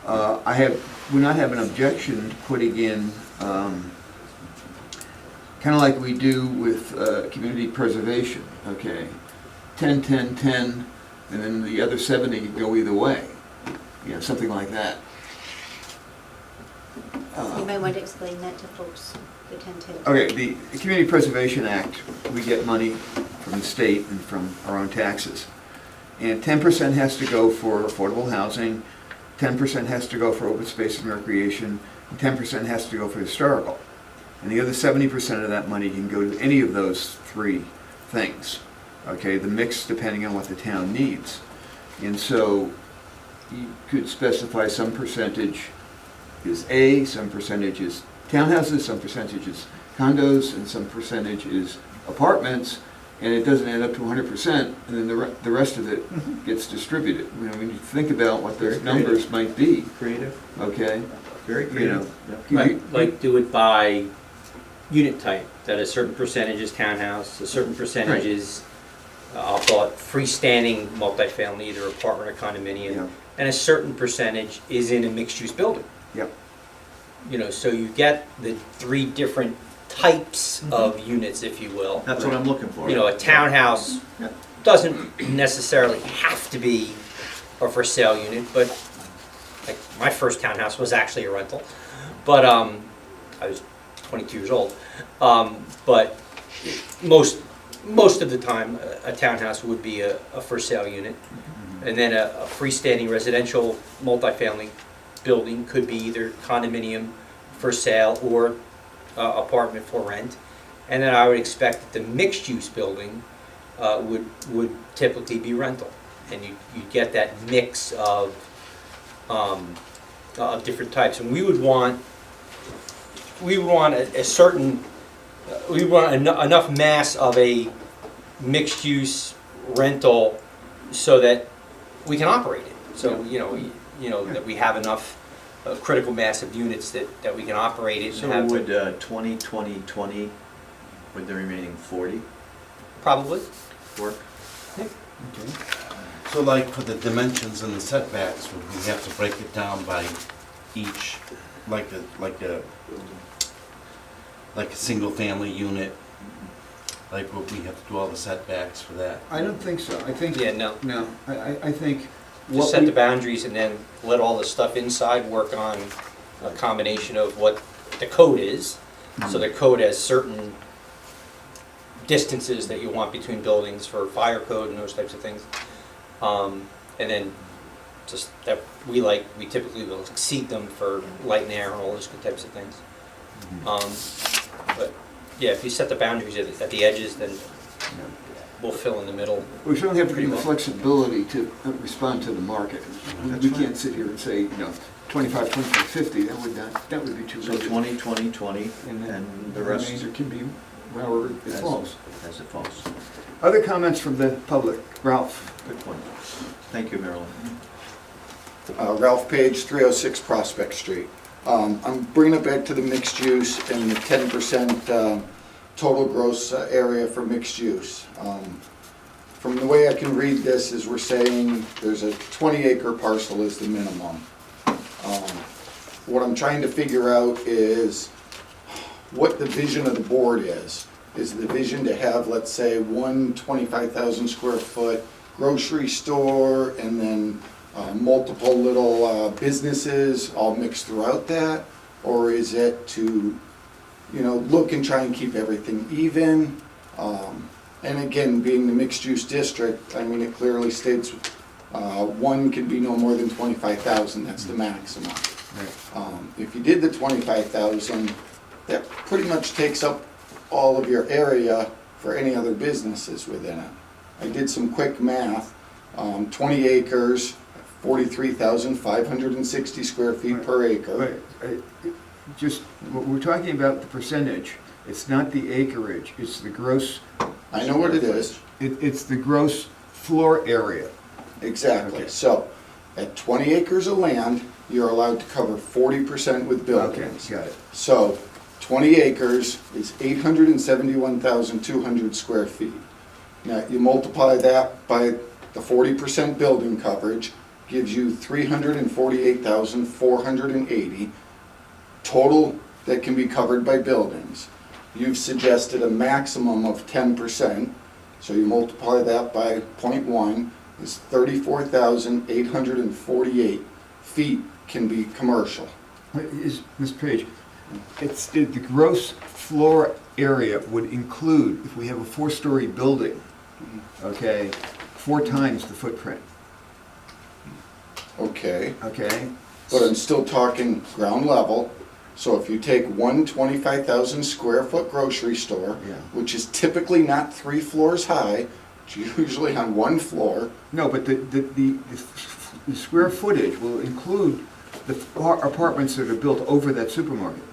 Would not have an objection to putting in, kind of like we do with community preservation, okay? 10, 10, 10, and then the other 70 go either way, something like that. You might want to explain that to folks that tend to. Okay, the Community Preservation Act, we get money from the state and from our own taxes. And 10% has to go for affordable housing, 10% has to go for open space and recreation, and 10% has to go for historical. And the other 70% of that money can go to any of those three things. Okay, the mix depending on what the town needs. And so you could specify some percentage is A, some percentage is townhouses, some percentage is condos, and some percentage is apartments, and it doesn't add up to 100%, and then the rest of it gets distributed. You know, when you think about what those numbers might be, Creative, okay? very You know, creative. Right, like do it by unit type, that a certain percentage is townhouse, a certain percentage is, I'll call it freestanding multifamily, either apartment or Yeah. condominium, and a certain percentage is in a mixed-use building. Yep. You know, so you get the three different types of units, if you will. That's what I'm looking for. You know, a townhouse Yeah. doesn't necessarily have to be a for sale unit, but like my first townhouse was actually a rental. But I was 22 years old. But most of the time, a townhouse would be a for sale unit. And then a freestanding residential multifamily building could be either condominium for sale or apartment for rent. And then I would expect that the mixed-use building would typically be rental. And you get that mix of different types. And we would want a certain, we want enough mass of a mixed-use rental so that we can operate it. So, you know, that we have enough critical mass of units that we can operate it and So have. would 20, 20, 20, with the remaining 40 Probably. work? Okay. So like for the dimensions and the setbacks, would we have to break it down by each, like a single family unit? Like would we have to do all the setbacks for that? I don't think so. I think, Yeah, no. no, I think Just what set we, the boundaries and then let all the stuff inside work on a combination of what the code is. So the code has certain distances that you want between buildings for fire code and those types of things. And then just that we typically will exceed them for light and air and all those good types of things. But yeah, if you set the boundaries at the edges, then we'll fill in the middle. we certainly have to Pretty give the well. flexibility to respond to the market. That's We right. can't sit here and say, 25, 25, 50, that would be too So rigid. 20, 20, 20, And then and the rest remainder can be however it as- falls. as it falls. Other comments from the public? Ralph? Good point. Thank you, Marilyn. Ralph Page, 306 Prospect Street. I'm bringing it back to the mixed use and the 10% total gross area for mixed use. From the way I can read this is we're saying there's a 20-acre parcel is the minimum. What I'm trying to figure out is what the vision of the board is. Is the vision to have, let's say, one 25,000 square foot grocery store and then multiple little businesses all mixed throughout that? Or is it to, look and try and keep everything even? And again, being the mixed-use district, I mean, it clearly states one can be no more than 25,000, that's the maximum. If you did the 25,000, that pretty much takes up all of your area for any other businesses within it. I did some quick math, 20 acres, 43,560 square feet per acre. Just, we're talking about the percentage. It's not the acreage, it's the gross. I know what it is, It's the gross floor area. exactly. Okay. So, at 20 acres of land, you're allowed to cover 40% with Okay, buildings. got it. So, 20 acres is 871,200 square feet. Now, you multiply that by the 40% building coverage, gives you 348,480 total that can be covered by buildings. You've suggested a maximum of 10%, so you multiply that by 0.1, is 34,848 feet can be commercial. Ms. Page, the gross floor area would include, if we have a 4-story building, okay, 4 times the footprint, Okay, okay? but I'm still talking ground level. So if you take one 25,000 square foot grocery store, Yeah. which is typically not 3 floors high, it's usually on 1 floor. No, but the square footage will include the apartments that are built over that supermarket.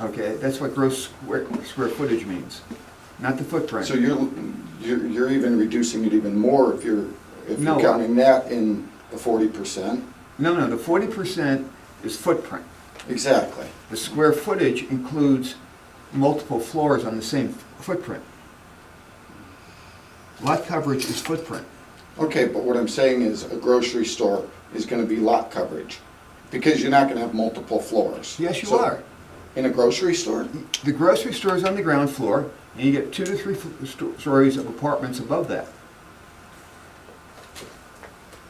Okay, that's what gross square footage means, not the footprint. So you're even reducing it even more if you're No. counting that in the 40%. No, the 40% is footprint. Exactly. The square footage includes multiple floors on the same footprint. Lot coverage is footprint. Okay, but what I'm saying is a grocery store is gonna be lot coverage, because you're not gonna have multiple floors. Yes, you So- are. In a grocery store? The grocery store is on the ground floor, and you get 2 to 3 stories of apartments above that.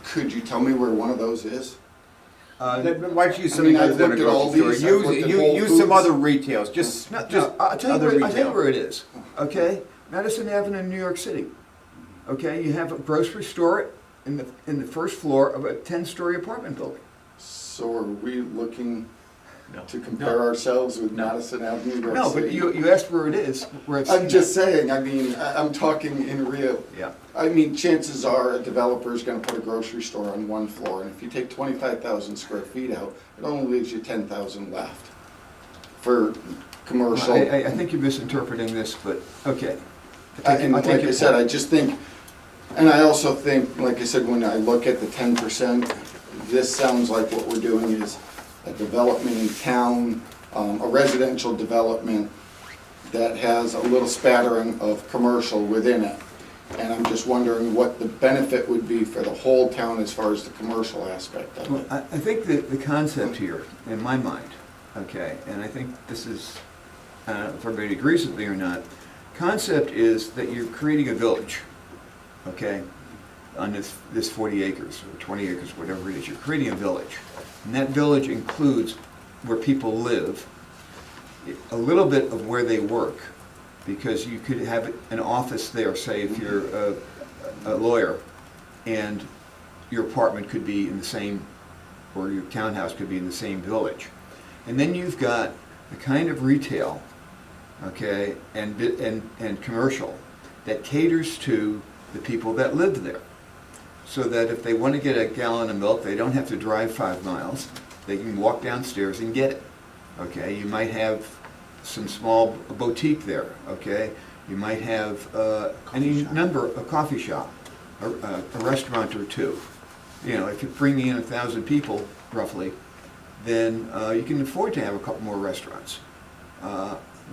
Could you tell me where one of those is? Why don't you use I something mean, I've other than a looked at all grocery these, store? I've looked at Whole Use some Foods. other retails, just No, other I'll tell you retail. where it is, okay? Madison Avenue in New York City. Okay, you have a grocery store in the first floor of a 10-story apartment building. So are we looking No. to compare ourselves with Madison Avenue, New York No, City? but you asked where it is, where it's. I'm just saying, I mean, I'm talking in real, Yeah. I mean, chances are a developer's gonna put a grocery store on 1 floor, and if you take 25,000 square feet out, it only leaves you 10,000 left for commercial. I think you're misinterpreting this, but, okay. And I'll take like your I said, point. I just think, and I also think, like I said, when I look at the 10%, this sounds like what we're doing is a development in town, a residential development that has a little spattering of commercial within it. And I'm just wondering what the benefit would be for the whole town as far as the commercial aspect of Well, it. I think that the concept here, in my mind, okay, and I think this is, I don't know if everybody agrees with me or not, concept is that you're creating a village, okay, on this 40 acres, or 20 acres, whatever it is, you're creating a village. And that village includes where people live, a little bit of where they work, because you could have an office there, say if you're a lawyer, and your apartment could be in the same, or your townhouse could be in the same village. And then you've got the kind of retail, okay, and commercial that caters to the people that live there. So that if they want to get a gallon of milk, they don't have to drive 5 miles. They can walk downstairs and get it, okay? You might have some small boutique there, okay? You might have a coffee shop, a restaurant or two. You know, if you're bringing in 1,000 people, roughly, then you can afford to have a couple more restaurants.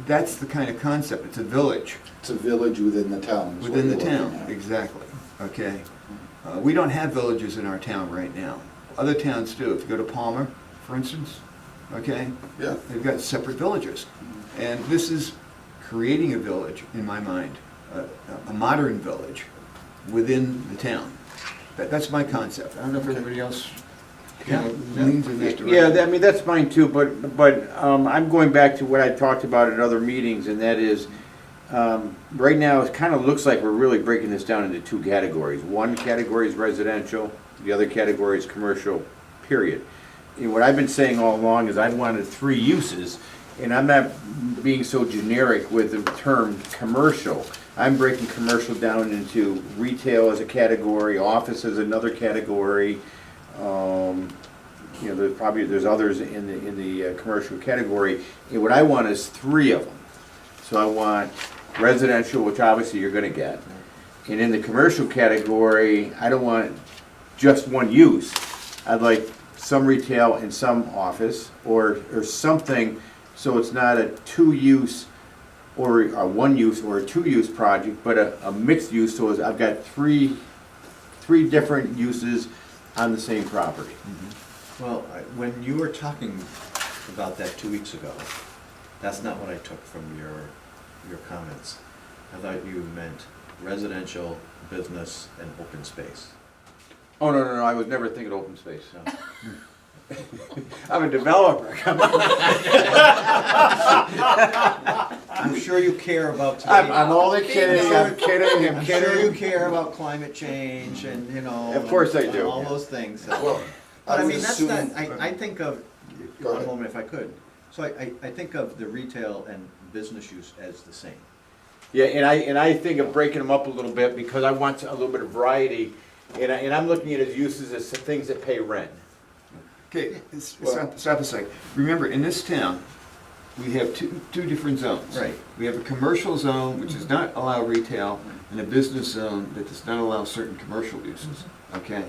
That's the kind of concept. It's a village It's a village within the town. is what within the you're looking town, at. exactly, okay? We don't have villages in our town right now. Other towns do. If you go to Palmer, for instance, okay? Yeah. They've got separate villages. And this is creating a village, in my mind, a modern village within the town. That's my concept. I don't know if everybody else leans in that direction. Yeah, I mean, that's mine too, but I'm going back to what I talked about at other meetings, and that is, right now, it kind of looks like we're really breaking this down into 2 categories. One category is residential, the other category is commercial, period. And what I've been saying all along is I wanted 3 uses, and I'm not being so generic with the term commercial. I'm breaking commercial down into retail as a category, office as another category. You know, there's others in the commercial category. And what I want is 3 of them. So I want residential, which obviously you're gonna get. And in the commercial category, I don't want just one use. I'd like some retail and some office, or something, so it's not a 2-use or a 1-use or a 2-use project, but a mixed use, so I've got three different uses on the same property. Well, when you were talking about that 2 weeks ago, that's not what I took from your comments. I thought you meant residential, business, and open space. Oh, no, I was never thinking open space. No. I'm a developer, come on. I'm sure you care about today. I'm only kidding, I'm kidding, I'm I'm sure you kidding. care about climate change and, you know. Of course I do. All those things. Well, But I would mean, that's assume- not, I think of, Go one ahead. moment if I could. So I think of the retail and business use as the same. Yeah, and I think of breaking them up a little bit because I want a little bit of variety. And I'm looking at his uses as things that pay rent. Okay, stop a second. Remember, in this town, we have two different zones. Right. We have a commercial zone, which does not allow retail, and a business zone that does not allow certain commercial uses, okay?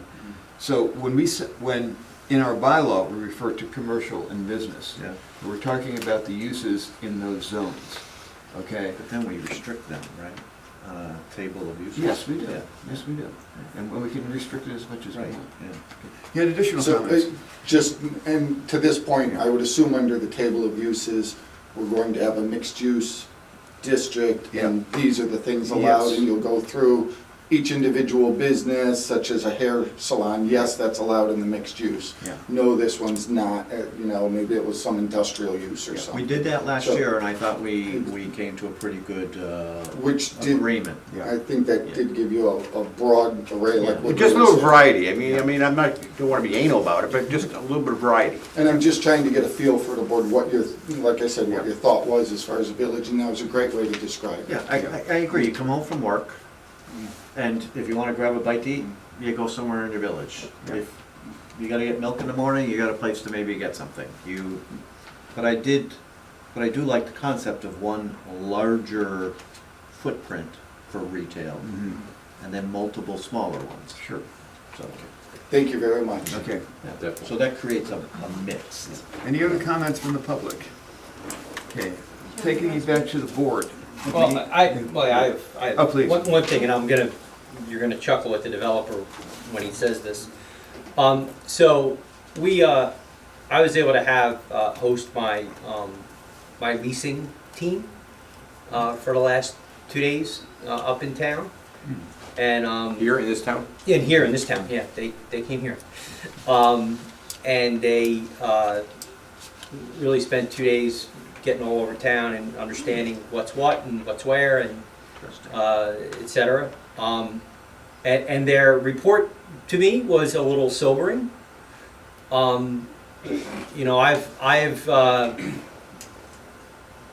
So when in our bylaw, we refer to commercial and business. Yeah. We're talking about the uses in those zones, okay? But then we restrict them, right? Table of uses. Yes, we do. Yeah. Yes, we do. And we can restrict it as much as we Right, want. yeah. You had additional So, comments? just, and to this point, I would assume under the table of uses, we're going to have a mixed-use district, and these are the things allowed, Yes. and you'll go through each individual business, such as a hair salon, yes, that's allowed in the mixed use. Yeah. No, this one's not, you know, maybe it was some industrial use or We something. did that last So- year, and I thought we came to a pretty good Which did, agreement. I think that did give you a broad array, like what. Just a you little said. variety. I mean, I'm not, don't want to be anal about it, but just a little bit of variety. And I'm just trying to get a feel for the board, what your, like I said, what your thought was as far as the village, and that was a great way to describe it. Yeah, I agree, you come home from work, and if you wanna grab a bite to eat, you go somewhere in your village. If you gotta get milk in the morning, you got a place to maybe get something. But I do like the concept of one larger footprint for retail, and then multiple smaller ones. Sure. So, Thank you very much. Okay. yeah. So that creates a mix. Any other comments from the public? Okay, taking it back to the board. Well, I have Oh, please. one thing, and you're gonna chuckle at the developer when he says this. So I was able to have, host my leasing team, for the last 2 days, up in town. And, Here in this town? yeah, here in this town, yeah, they came here. And they, really spent 2 days getting all over town and understanding what's what and what's where and et cetera. And their report to me was a little sobering. You know,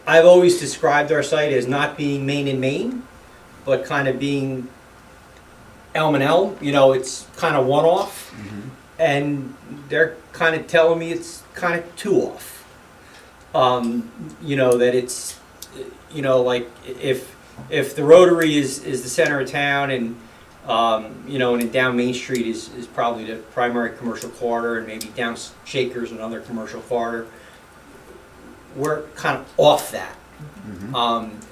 I've always described our site as not being Main and Main, but kind of being Elm and Elm. You know, it's kind of one off, and they're kind of telling me it's kind of two off. You know, that it's, you know, like if the Rotary is the center of town and, you know, and down Main Street is probably the primary commercial corridor and maybe down Shakers another commercial corridor, we're kind of off that.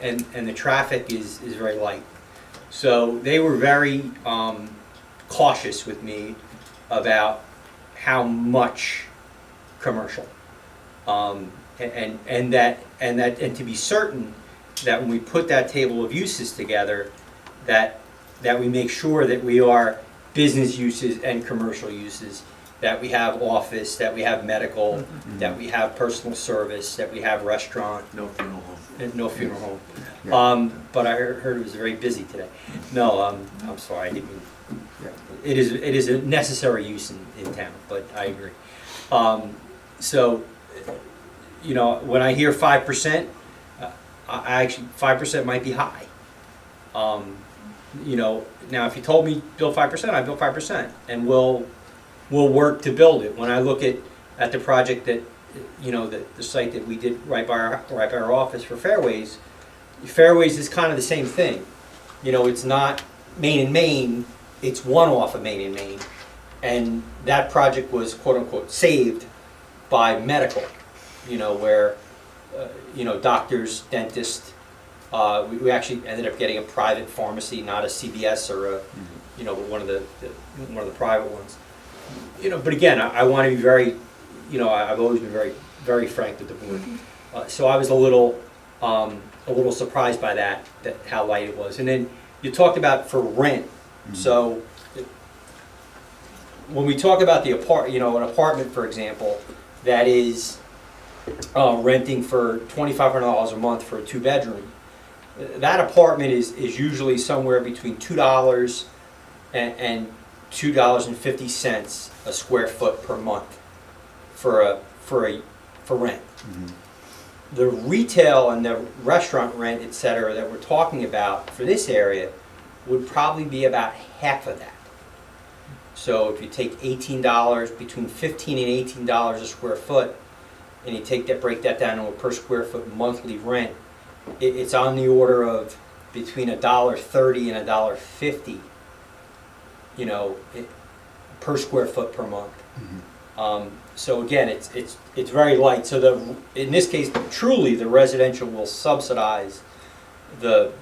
And the traffic is very light. So they were very cautious with me about how much commercial. And to be certain that when we put that table of uses together, that we make sure that we are business uses and commercial uses, that we have office, that we have medical, that we have personal service, that we have restaurant, No funeral home. and no funeral home. But I heard it was very busy today. No, I'm sorry, I didn't mean. It is a necessary use in town, but I agree. So, you know, when I hear 5%, I actually 5% might be high. You know, now if you told me build 5%, I'd build 5%, and we'll work to build it. When I look at the project that, you know, the site that we did right by our office for Fairways, Fairways is kind of the same thing. You know, it's not Main and Main, it's one off of Main and Main, and that project was quote unquote saved by medical. You know, where you know, doctors, dentists. We actually ended up getting a private pharmacy, not a CVS or a, you know, but one of the private ones. You know, but again, I want to be very, you know, I've always been very, very frank with the board. So I was a little surprised by that how light it was. And then you talked about for rent, so when we talk about the an apartment, for example, that is renting for $2,500 a month for a 2-bedroom, that apartment is usually somewhere between $2 and $2.50 a square foot per month for rent. The retail and the restaurant rent, et cetera, that we're talking about for this area would probably be about half of that. So if you take $18, between $15 and $18 a square foot, and you break that down to a per square foot monthly rent, it's on the order of between $1.30 and $1.50, per square foot per month. So again, it's very light. So in this case, truly, the residential will subsidize the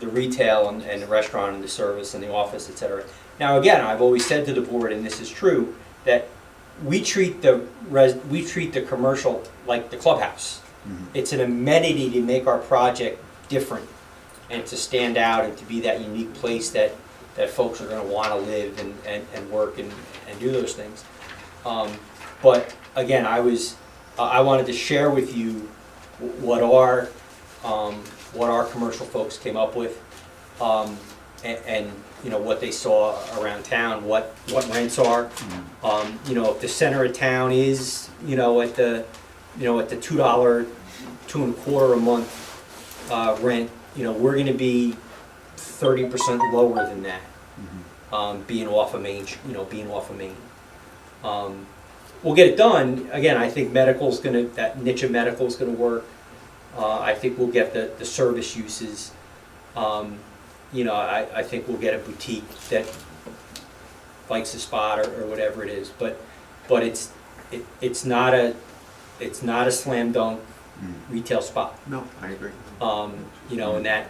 retail and the restaurant and the service and the office, et cetera. Now again, I've always said to the board, and this is true, that we treat the commercial like the clubhouse. It's an amenity to make our project different and to stand out and to be that unique place that folks are going to want to live and work and do those things. But again, I wanted to share with you what our commercial folks came up with, and what they saw around town, what rents are. If the center of town is at the $2, $2.25 a month rent, we're going to be 30% lower than that, being off of Main. We'll get it done. Again, I think that niche of medical is going to work. I think we'll get the service uses. I think we'll get a boutique that likes a spot or whatever it is. But it's not a slam dunk retail spot. No, I agree. And that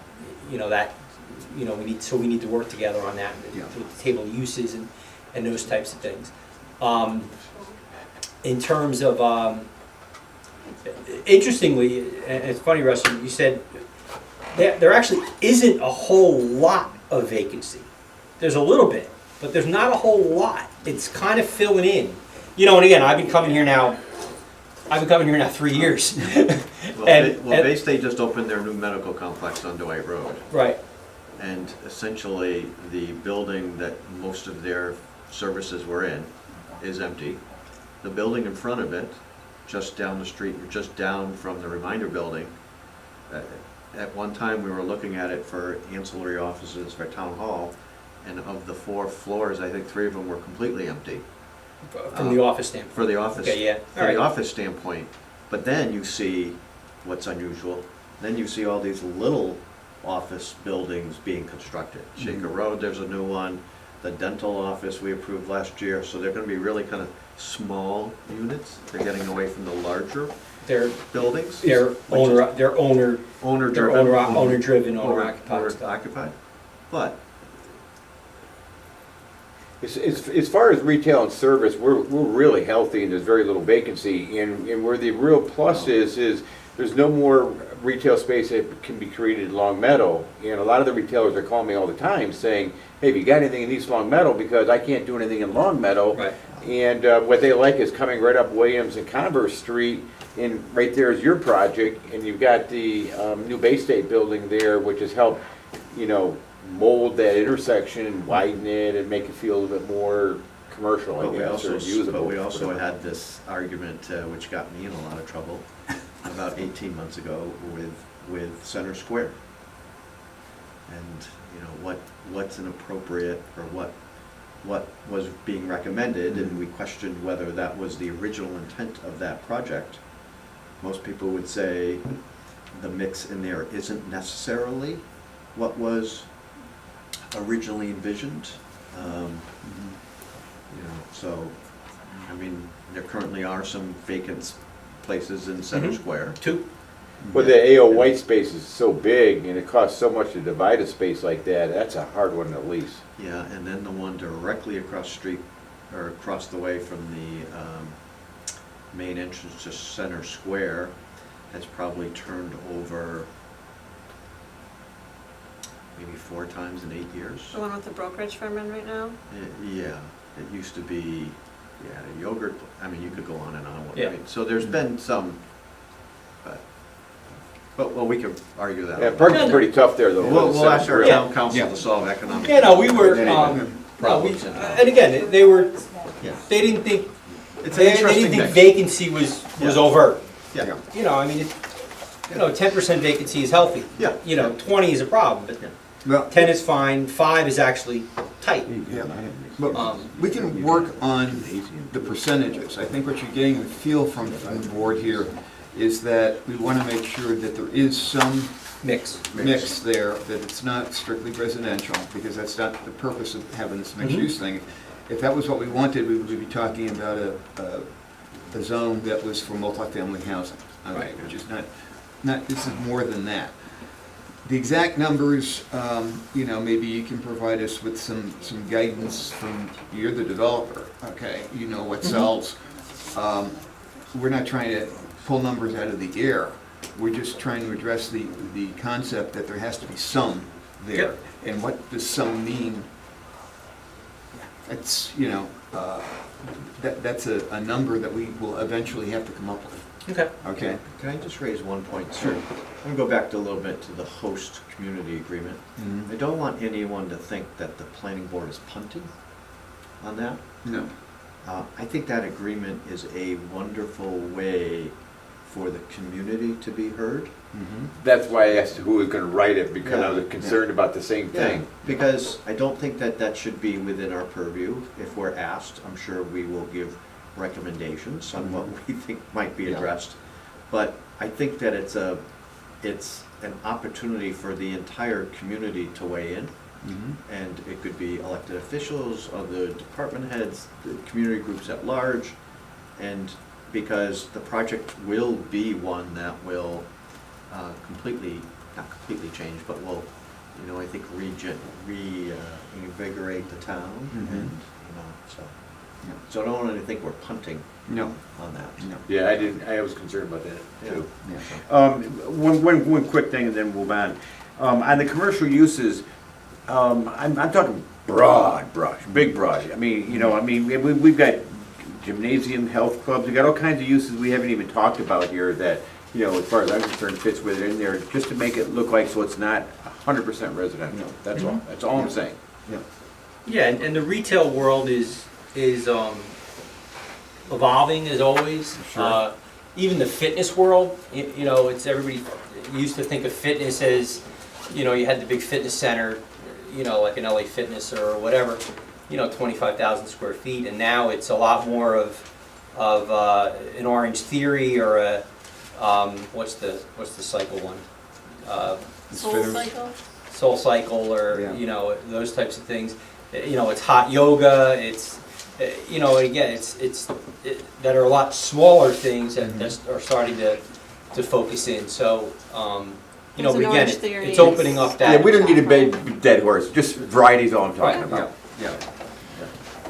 we need to work together on that, with the table of uses and those types of things. In terms of, interestingly, and it's funny, Russ, you said there actually isn't a whole lot of vacancy. There's a little bit, but there's not a whole lot. It's kind of filling in. And again, I've been coming here now 3 years. Bay State just opened their new medical complex on Dwight Road. Right. And essentially, the building that most of their services were in is empty. The building in front of it, just down the street, just down from the Reminder building, at one time we were looking at it for ancillary offices for town hall, and of the 4 floors, I think 3 of them were completely empty. From the office standpoint. For the office. Okay, yeah. For the office standpoint. But then you see what's unusual. Then you see all these little office buildings being constructed. Shaker Road, there's a new one. The dental office we approved last year. So they're going to be really kind of small units. They're getting away from the larger buildings. They're owner-driven, owner-occupied. But as far as retail and service, we're really healthy and there's very little vacancy. And where the real plus is there's no more retail space that can be created in Long Meadow. And a lot of the retailers are calling me all the time saying, hey, have you got anything in East Long Meadow? Because I can't do anything in Long Meadow. Right. And what they like is coming right up Williams and Converse Street, and right there is your project, and you've got the new Bay State building there, which has helped, mold that intersection and widen it and make it feel a little bit more commercial, I guess, or usable. But we also had this argument, which got me in a lot of trouble, about 18 months ago with Center Square. And, what's an appropriate, or what was being recommended, and we questioned whether that was the original intent of that project. Most people would say the mix in there isn't necessarily what was originally envisioned. So, there currently are some vacant places in Center Square. 2. But the AO white space is so big and it costs so much to divide a space like that, that's a hard one to lease. Yeah, and then the one directly across the street, or across the way from the main entrance to Center Square, has probably turned over maybe 4 times in 8 years. The one with the brokerage firm in right now? Yeah, it used to be, yeah, the yogurt, I mean, you could go on and on. Yeah. Right? So there's been some, but, well, we could argue that. Yeah, parking's pretty tough there, though. We'll ask our Yeah. town council Yeah. to solve economic. Yeah, no, we were, Anyway, no, we, problems in town. and again, they were, Yeah. they didn't think, It's an they interesting didn't think mix. vacancy was Yeah. overt. Yeah, You know, I mean, 10% vacancy is healthy. Yeah. You know, 20 is a problem, but Well, 10 is fine, 5 is actually tight. yeah, but we can work on the percentages. I think what you're getting the feel from the board here is that we want to make sure that there is some Mix. mix there, that it's not strictly residential, because that's not the purpose of having this mixed-use thing. If that was what we wanted, we would be talking about a zone that was for multifamily housing, okay, Right. which is not, this is more than that. The exact numbers, you know, maybe you can provide us with some guidance from, you're the developer, okay, you know what sells. We're not trying to pull numbers out of the air. We're just trying to address the concept that there has to be some there. Yep. And what does some mean? It's, you know, that's a number that we will eventually have to come up with, Okay. okay? Can I just raise one point? Sure. I'm gonna go back to a little bit to the host community agreement. I don't want anyone to think that the planning board is punting on that. No. I think that agreement is a wonderful way for the community to be heard. That's why I asked who was gonna write it, because I was concerned about the same thing. Because I don't think that that should be within our purview. If we're asked, I'm sure we will give recommendations on what we think might be Yeah. addressed. But I think that it's an opportunity for the entire community to weigh in. And it could be elected officials, other department heads, the community groups at large. And because the project will be one that will not completely change, but will, you know, I think reinvigorate the town. And, you know, so I don't want anyone to think we're punting No, on that. no. Yeah, I was concerned about that, too. Yeah. One quick thing and then move on. On the commercial uses, I'm talking broad brush, big brush. I mean, you know, we've got gymnasium, health clubs, we got all kinds of uses we haven't even talked about here that, you know, as far as I'm concerned, fits within there, just to make it look like so it's not 100% residential. That's all. That's all I'm saying. Yeah. Yeah, and the retail world is evolving as always. Sure. Even the fitness world, you know, it's everybody used to think of fitness as, you know, you had the big fitness center, you know, like an LA Fitness or whatever, you know, 25,000 square feet, and now it's a lot more of an Orange Theory or a what's the cycle one? Soul Cycle? Soul Cycle or, Yeah. you know, those types of things. You know, it's hot yoga, it's, you know, again, that are a lot smaller things that are starting to focus in, so, you know, There's an again, Orange Theory. it's opening up that. Yeah, we don't need a big dead horse, just variety's all I'm talking Yeah, about. yeah.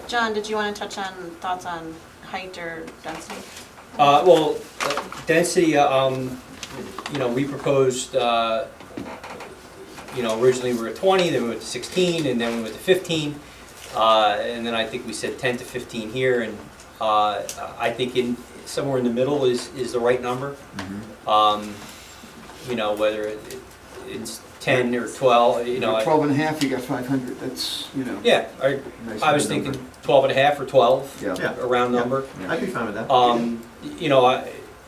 John, did you want to touch on thoughts on height or density? Well, density, you know, we proposed, you know, originally we were at 20, then we went to 16, and then we went to 15. And then I think we said 10 to 15 here, and I think somewhere in the middle is the right number. You know, whether it's 10 or 12, you know. 12 and a half, you got 500, that's, you know. Yeah, nice I was number. thinking 12 and a half or 12, Yeah. a round number. I'd be fine with that. You know,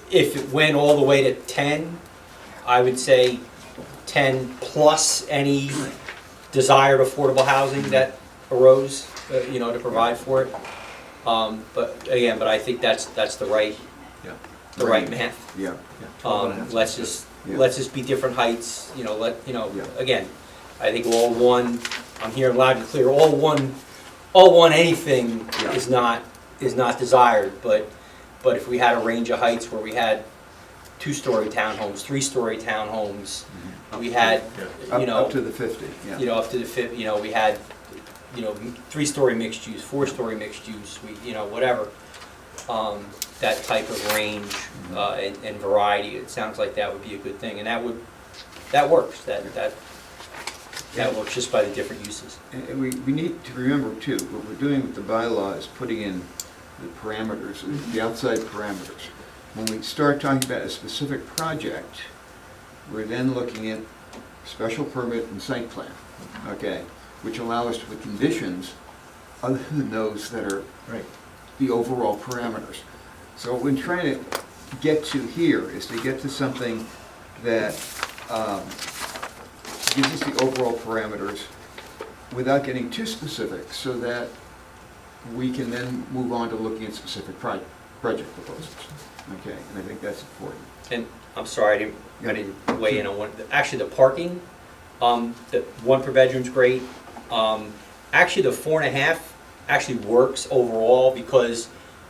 if it went all the way to 10, I would say 10 plus any desired affordable housing that arose, you know, to provide for it. But again, I think that's the right, Yeah. the right math. Yeah. 12 and a half Let's sounds just, Yeah. let's just be different heights, you know, Yeah. again, I think all one, I'm hearing loud and clear, all one anything Yeah. is not desired, but if we had a range of heights where we had 2-story townhomes, 3-story townhomes, we had, you know, Up to the 50, yeah. you know, up to the 50, you know, we had, you know, 3-story mixed use, 4-story mixed use, you know, whatever. That type of range and variety, it sounds like that would be a good thing, and that works, that works just by the different uses. And we need to remember too, what we're doing with the bylaw is putting in the parameters, the outside parameters. When we start talking about a specific project, we're then looking at special permit and site plan, okay? Which allow us to put conditions other than those that are Right. the overall parameters. So what we're trying to get to here is to get to something that gives us the overall parameters without getting too specific, so that we can then move on to looking at specific project proposals. Okay, and I think that's important. And I'm sorry, I didn't weigh in on one, actually the parking, the one per bedroom's great. Actually, the 4.5 actually works overall because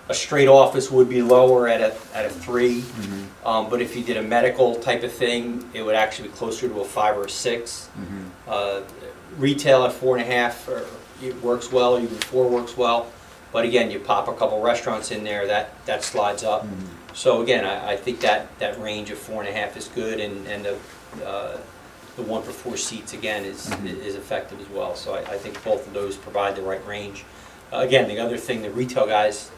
a straight office would be lower at a 3. But if you did a medical type of thing, it would actually be closer to a 5 or a 6. Retail at 4.5, it works well, even 4 works well. But again, you pop a couple restaurants in there, that slides up. So again, I think that range of 4.5 is good, and the 1 for 4 seats again is effective as well. So I think both of those provide the right range. Again, the other thing the retail guys,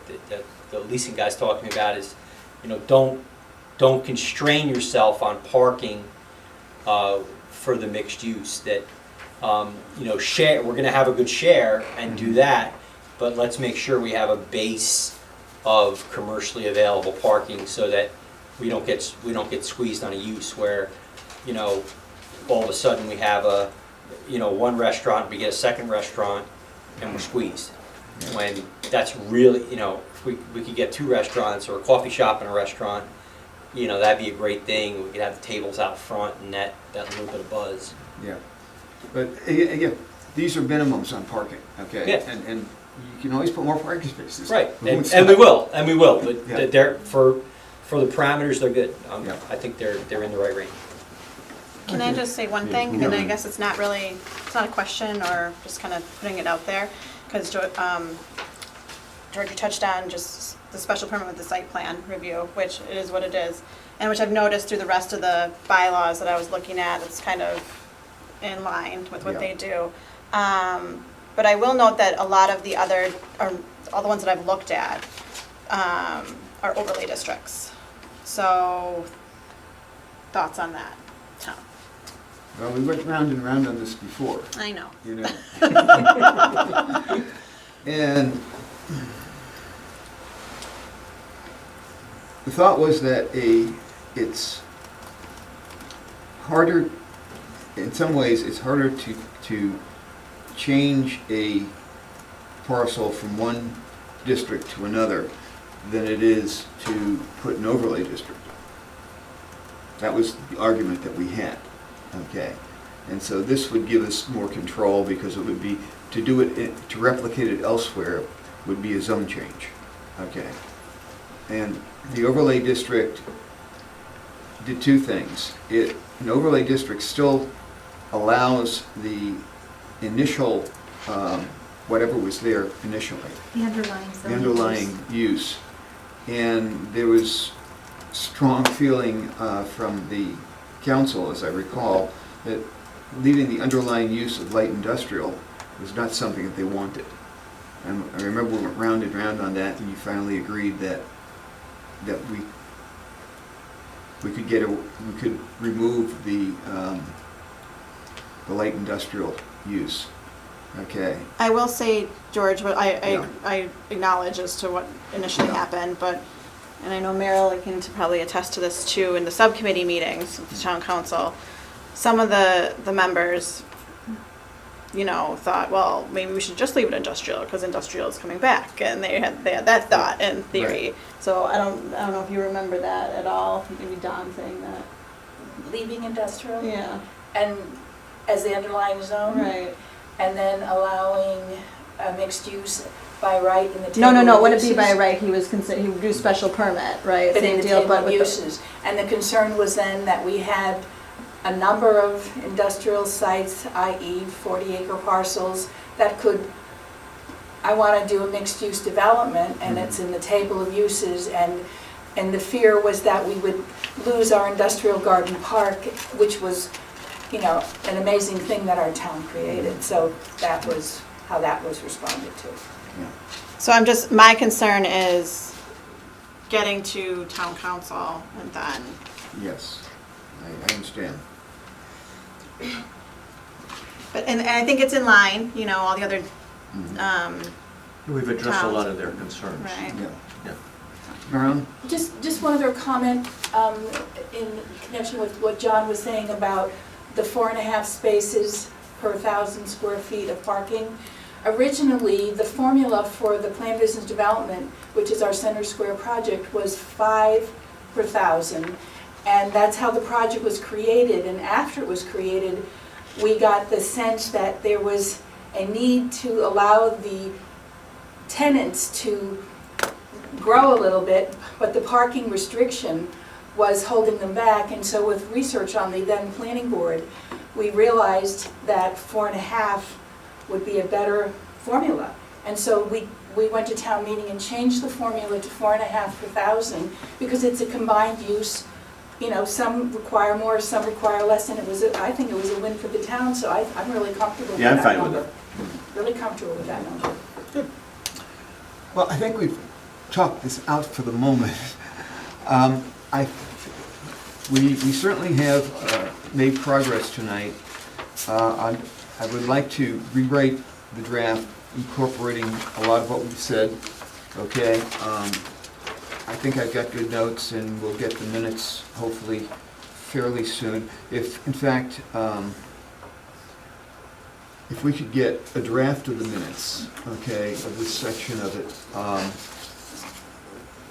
the leasing guys talk to me about is, don't constrain yourself on parking for the mixed use. That share. We're going to have a good share and do that, but let's make sure we have a base of commercially available parking so that we don't get squeezed on a use where, all of a sudden we have one restaurant, we get a second restaurant, and we're squeezed. When that's really, if we could get 2 restaurants or a coffee shop and a restaurant, that'd be a great thing. We could have the tables out front and that little bit of buzz. Yeah, but again, these are minimums on parking, okay? Yeah. And you can always put more parking spaces. Right, We won't and we will, Yeah. but they're, for the parameters, they're good. Yeah. I think they're in the right range. Can I just say one thing? And I guess it's not a question or just kind of putting it out there. Because George, you touched on just the special permit with the site plan review, which it is what it is. And which I've noticed through the rest of the bylaws that I was looking at, it's kind of in line with what Yeah. they do. But I will note that a lot of the other, or all the ones that I've looked at, are overlay districts. So, thoughts on that, Tom? Well, we went round and round on this before, I know. And the thought was that it's harder, in some ways, it's harder to change a parcel from one district to another than it is to put an overlay district. That was the argument that we had, okay? And so this would give us more control because it would be, to replicate it elsewhere would be a zone change, okay? And the overlay district did 2 things. An overlay district still allows the initial, whatever was there initially, The underlying the zoning underlying use. use. And there was strong feeling from the council, as I recall, that leaving the underlying use of light industrial was not something that they wanted. And I remember we went round and round on that, and you finally agreed that we could remove the light industrial use. Okay. I will say, George, what Yeah. I acknowledge as to what initially happened, but, and I know Meryl can probably attest to this too, in the subcommittee meetings with the town council, some of the members, thought, well, maybe we should just leave it industrial, because industrial is coming back, and they had that thought in theory. Right. So I don't know if you remember that at all, maybe Don saying that. Leaving industrial? Yeah, And as the underlying zone? right. And then allowing a mixed use by right in the table No, of wouldn't be uses? by right, he would do special permit, right? But in Same the deal, table but of with the- uses. And the concern was then that we had a number of industrial sites, i.e. 40-acre parcels, that could, I want to do a mixed-use development, and it's in the table of uses, and the fear was that we would lose our industrial garden park, which was you know, an amazing thing that our town created. So that was how that was responded to. So my concern is getting to town council and then, Yes, I understand. and I think it's in line, you know, all the other, We've addressed a lot of their concerns. right. Yeah. Yeah. Marilyn? Just one other comment in connection with what John was saying about the 4.5 spaces per 1,000 square feet of parking. Originally, the formula for the planned business development, which is our Center Square project, was 5 per 1,000. And that's how the project was created. And after it was created, we got the sense that there was a need to allow the tenants to grow a little bit, but the parking restriction was holding them back. And so with research on the then planning board, we realized that 4.5 would be a better formula. And so we went to town meeting and changed the formula to 4.5 per 1,000 because it's a combined use. You know, some require more, some require less, and I think it was a win for the town, so I'm really comfortable with that number. Yeah, I'm fine with it. Really comfortable with that number. Well, I think we've talked this out for the moment. We certainly have made progress tonight. I would like to rewrite the draft, incorporating a lot of what we've said, okay? I think I've got good notes, and we'll get the minutes hopefully fairly soon. If, in fact, if we could get a draft of the minutes, okay, of this section of it,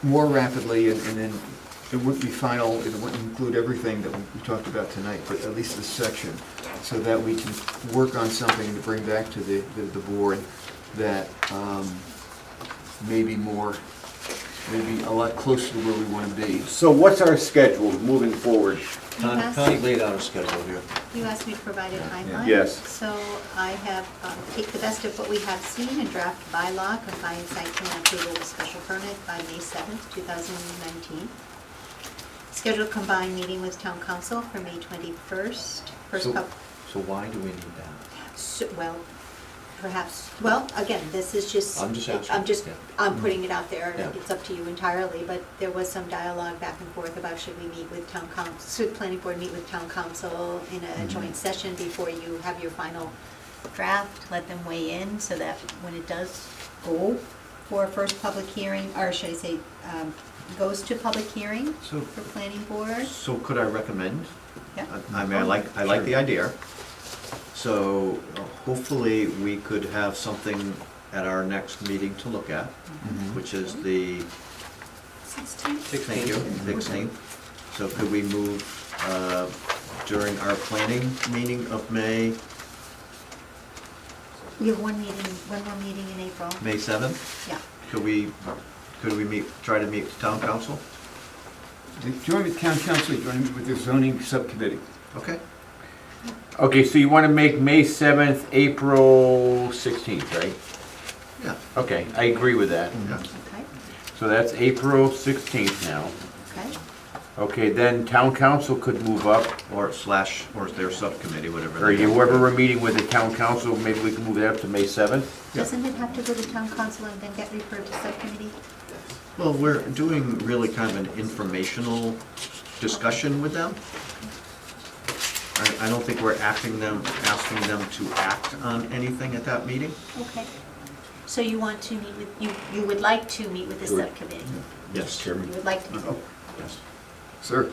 more rapidly, and then it wouldn't be final, it wouldn't include everything that we talked about tonight, but at least this section, so that we can work on something to bring back to the board that maybe a lot closer to where we want to be. So what's our schedule moving forward? Connie laid out a schedule here. You asked me to provide a timeline? Yes. So I have, take the best of what we have seen and draft bylaw, combined site plan approval with special permit by May 7th, 2019. Schedule a combined meeting with town council for May 21st. So why do we need that? Well, perhaps, well, again, this is just. I'm just asking, yeah. I'm putting it out there, Yeah. it's up to you entirely, but there was some dialogue back and forth about should we meet with town council, should planning board meet with town council in a joint session before you have your final draft, let them weigh in, so that when it does go for a first public hearing, or should I say, goes to public hearing So- for planning board. So could I recommend? Yeah. I mean, I like the idea. So hopefully we could have something at our next meeting to look at, which is the 16th? Thank you, 16th. So could we move during our planning meeting of May We have one more meeting in April. May 7th? Yeah. Could we try to meet with town council? Join with town council, join with the zoning subcommittee. Okay. Okay, so you want to make May 7th, April 16th, right? Yeah. Okay, I agree with that. Yeah. Okay, So that's April 16th now. okay. Okay, then town council could move up, Or their subcommittee, whatever. or whoever we're meeting with the town council, maybe we can move that up to May 7th? Doesn't it have to go to town council and then get referred to subcommittee? Well, we're doing really kind of an informational discussion with them. I don't think we're asking them to act on anything at that meeting. Okay. So you want to meet with, you would like to meet with the Sure. subcommittee? Yes, You Chairman. would like to? Yes. Sir?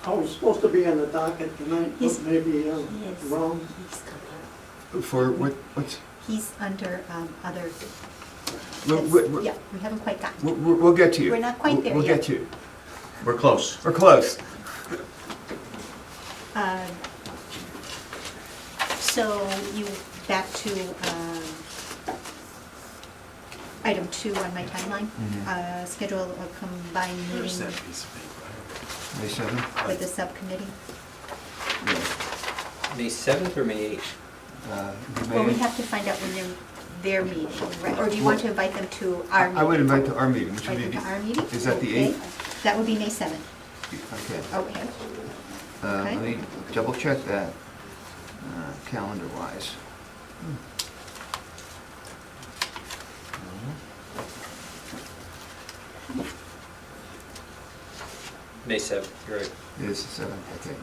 I was supposed to be on the docket tonight, Yes. but maybe I'm Yes. wrong. For what's, He's under other, we'll yeah, we haven't quite gotten. we'll get to you. We're not quite there We'll yet. get to you. We're close. We're close. So you, back to item 2 on my timeline. Schedule a combined meeting May 7th? with the subcommittee. May 7th or May 8th? Well, we have to find out when their meeting, right? Or do you want to invite them to our meeting? I would invite to our meeting, which would Invite be, them to our meeting? is that the Okay. 8th? That would be May 7th. Okay. Okay. Okay. Let me double check that, calendar-wise. May 7th, you're right. It is the 7th, okay.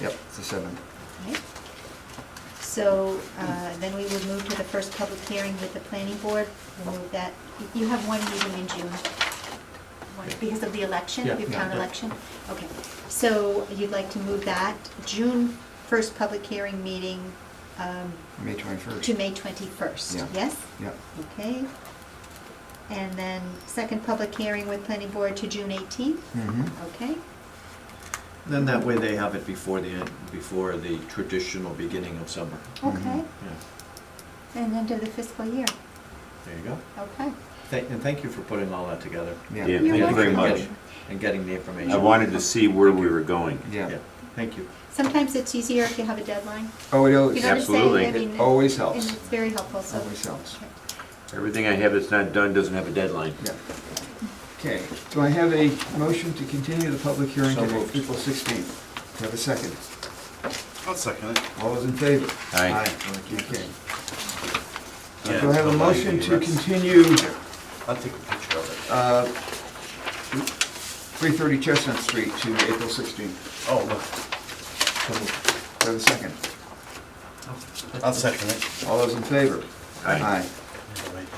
Yep, it's the 7th. Okay. So then we would move to the first public hearing with the planning board. We'll move that. You have one meeting in June. Because of the election, Yeah, your yeah, town yeah. election? Okay. So you'd like to move that June first public hearing meeting May 21st. to May 21st? Yeah. Yes? Yep. Okay. And then second public hearing with planning board to June 18th? Mhm. Okay. Then that way they have it before before the traditional beginning of summer. Okay. Yeah, And end of the fiscal year? there you go. Okay. And thank you for putting all that together. Yeah. Yeah, You're thank you very welcome. much. And getting the information. I wanted to see where we were going. Yeah. Yeah, thank you. Sometimes it's easier if you have a deadline. Oh, it You always, know what I'm saying? Absolutely. I mean, it always And helps. it's very helpful, so. Always helps. Everything I have that's not done doesn't have a deadline. Yeah. Okay, do I have a motion to continue the public hearing So to moved. April 16th? Do I have a second? I'll second it. All those in favor? Aye. Okay. Yeah, Do I have a so motion like to the rest. continue I'll take a picture of it. 330 Chestnut Street to April 16th? Oh, look. Do I have a second? I'll second it. All those in favor? Aye.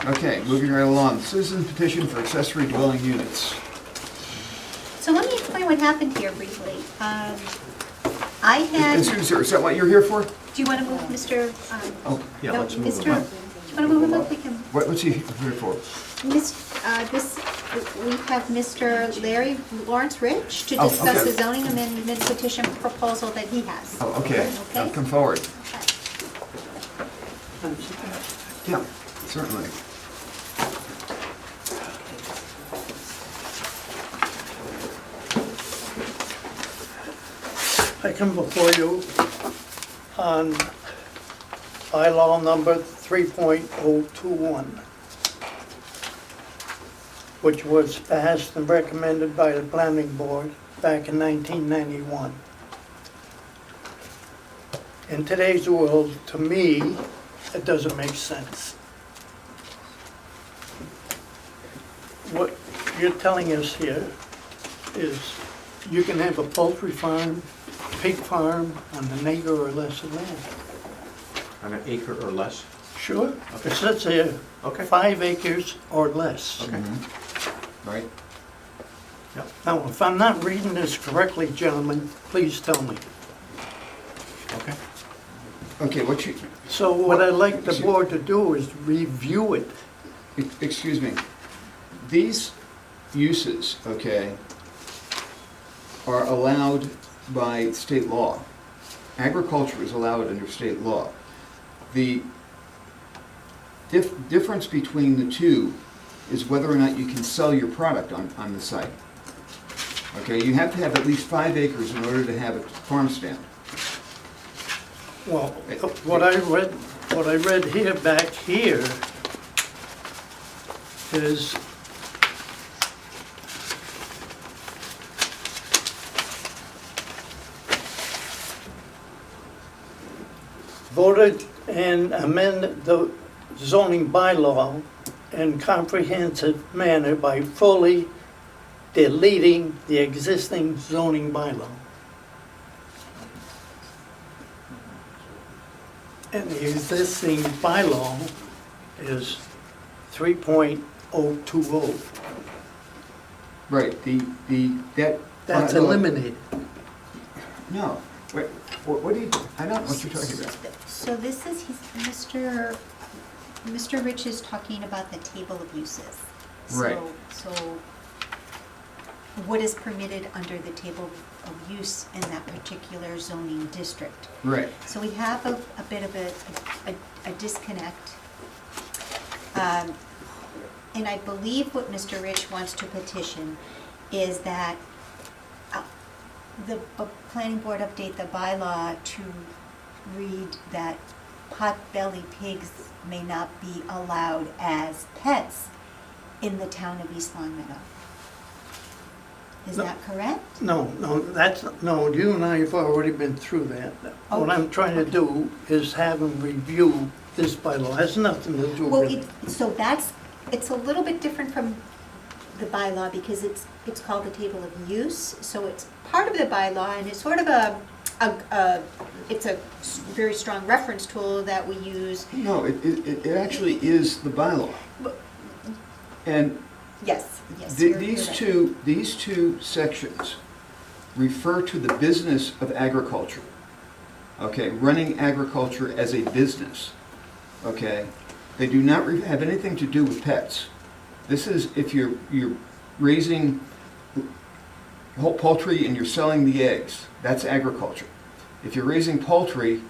Okay, moving right along. Citizen petition for accessory dwelling units. So let me explain what happened here briefly. I had, do Excuse me, is that what you're here for? you want to move Mr.? Oh, Yeah, no, let's move Mr. him up. Do you want to move him up? We can, what's he here for? we have Mr. Larry Lawrence Rich to Oh, discuss okay. the zoning amendment petition proposal that he has. Oh, okay. Okay. Come forward. Yeah, certainly. I come before you on bylaw number 3.021, which was passed and recommended by the planning board back in 1991. In today's world, to me, it doesn't make sense. What you're telling us here is you can have a poultry farm, pig farm on an acre or less of land. On an acre or less? Sure. It says here, Okay. 5 acres or less. Okay. Right? Now, if I'm not reading this correctly, gentlemen, please tell me. Okay. Okay, what you, So what I'd like the board to do is review it. excuse me. These uses, okay, are allowed by state law. Agriculture is allowed under state law. The difference between the two is whether or not you can sell your product on the site. Okay, you have to have at least 5 acres in order to have a farm stand. Well, what I read here, back here, is voted and amend the zoning bylaw in comprehensive manner by fully deleting the existing zoning bylaw. And the existing bylaw is 3.020. Right, that. That's bylaw- eliminated. No, wait, what do you, I don't know what you're talking about. So this is, Mr. Rich is talking about the table of uses. Right. So what is permitted under the table of use in that particular zoning district? Right, So we have a bit of a disconnect. And I believe what Mr. Rich wants to petition is that the planning board update the bylaw to read that pot-bellied pigs may not be allowed as pets in the town of East Long Meadow. Is No. that correct? No, no, you and I have already been through that. What I'm trying to do is have them review this bylaw, it has nothing to do Well, with. it's a little bit different from the bylaw because it's called the table of use. So it's part of the bylaw and it's sort of it's a very strong reference tool that we use. No, it actually is the bylaw. And Yes, you're right. these two sections refer to the business of agriculture. Okay, running agriculture as a business. Okay, they do not have anything to do with pets. This is if you're raising poultry and you're selling the eggs, that's agriculture. If you're raising poultry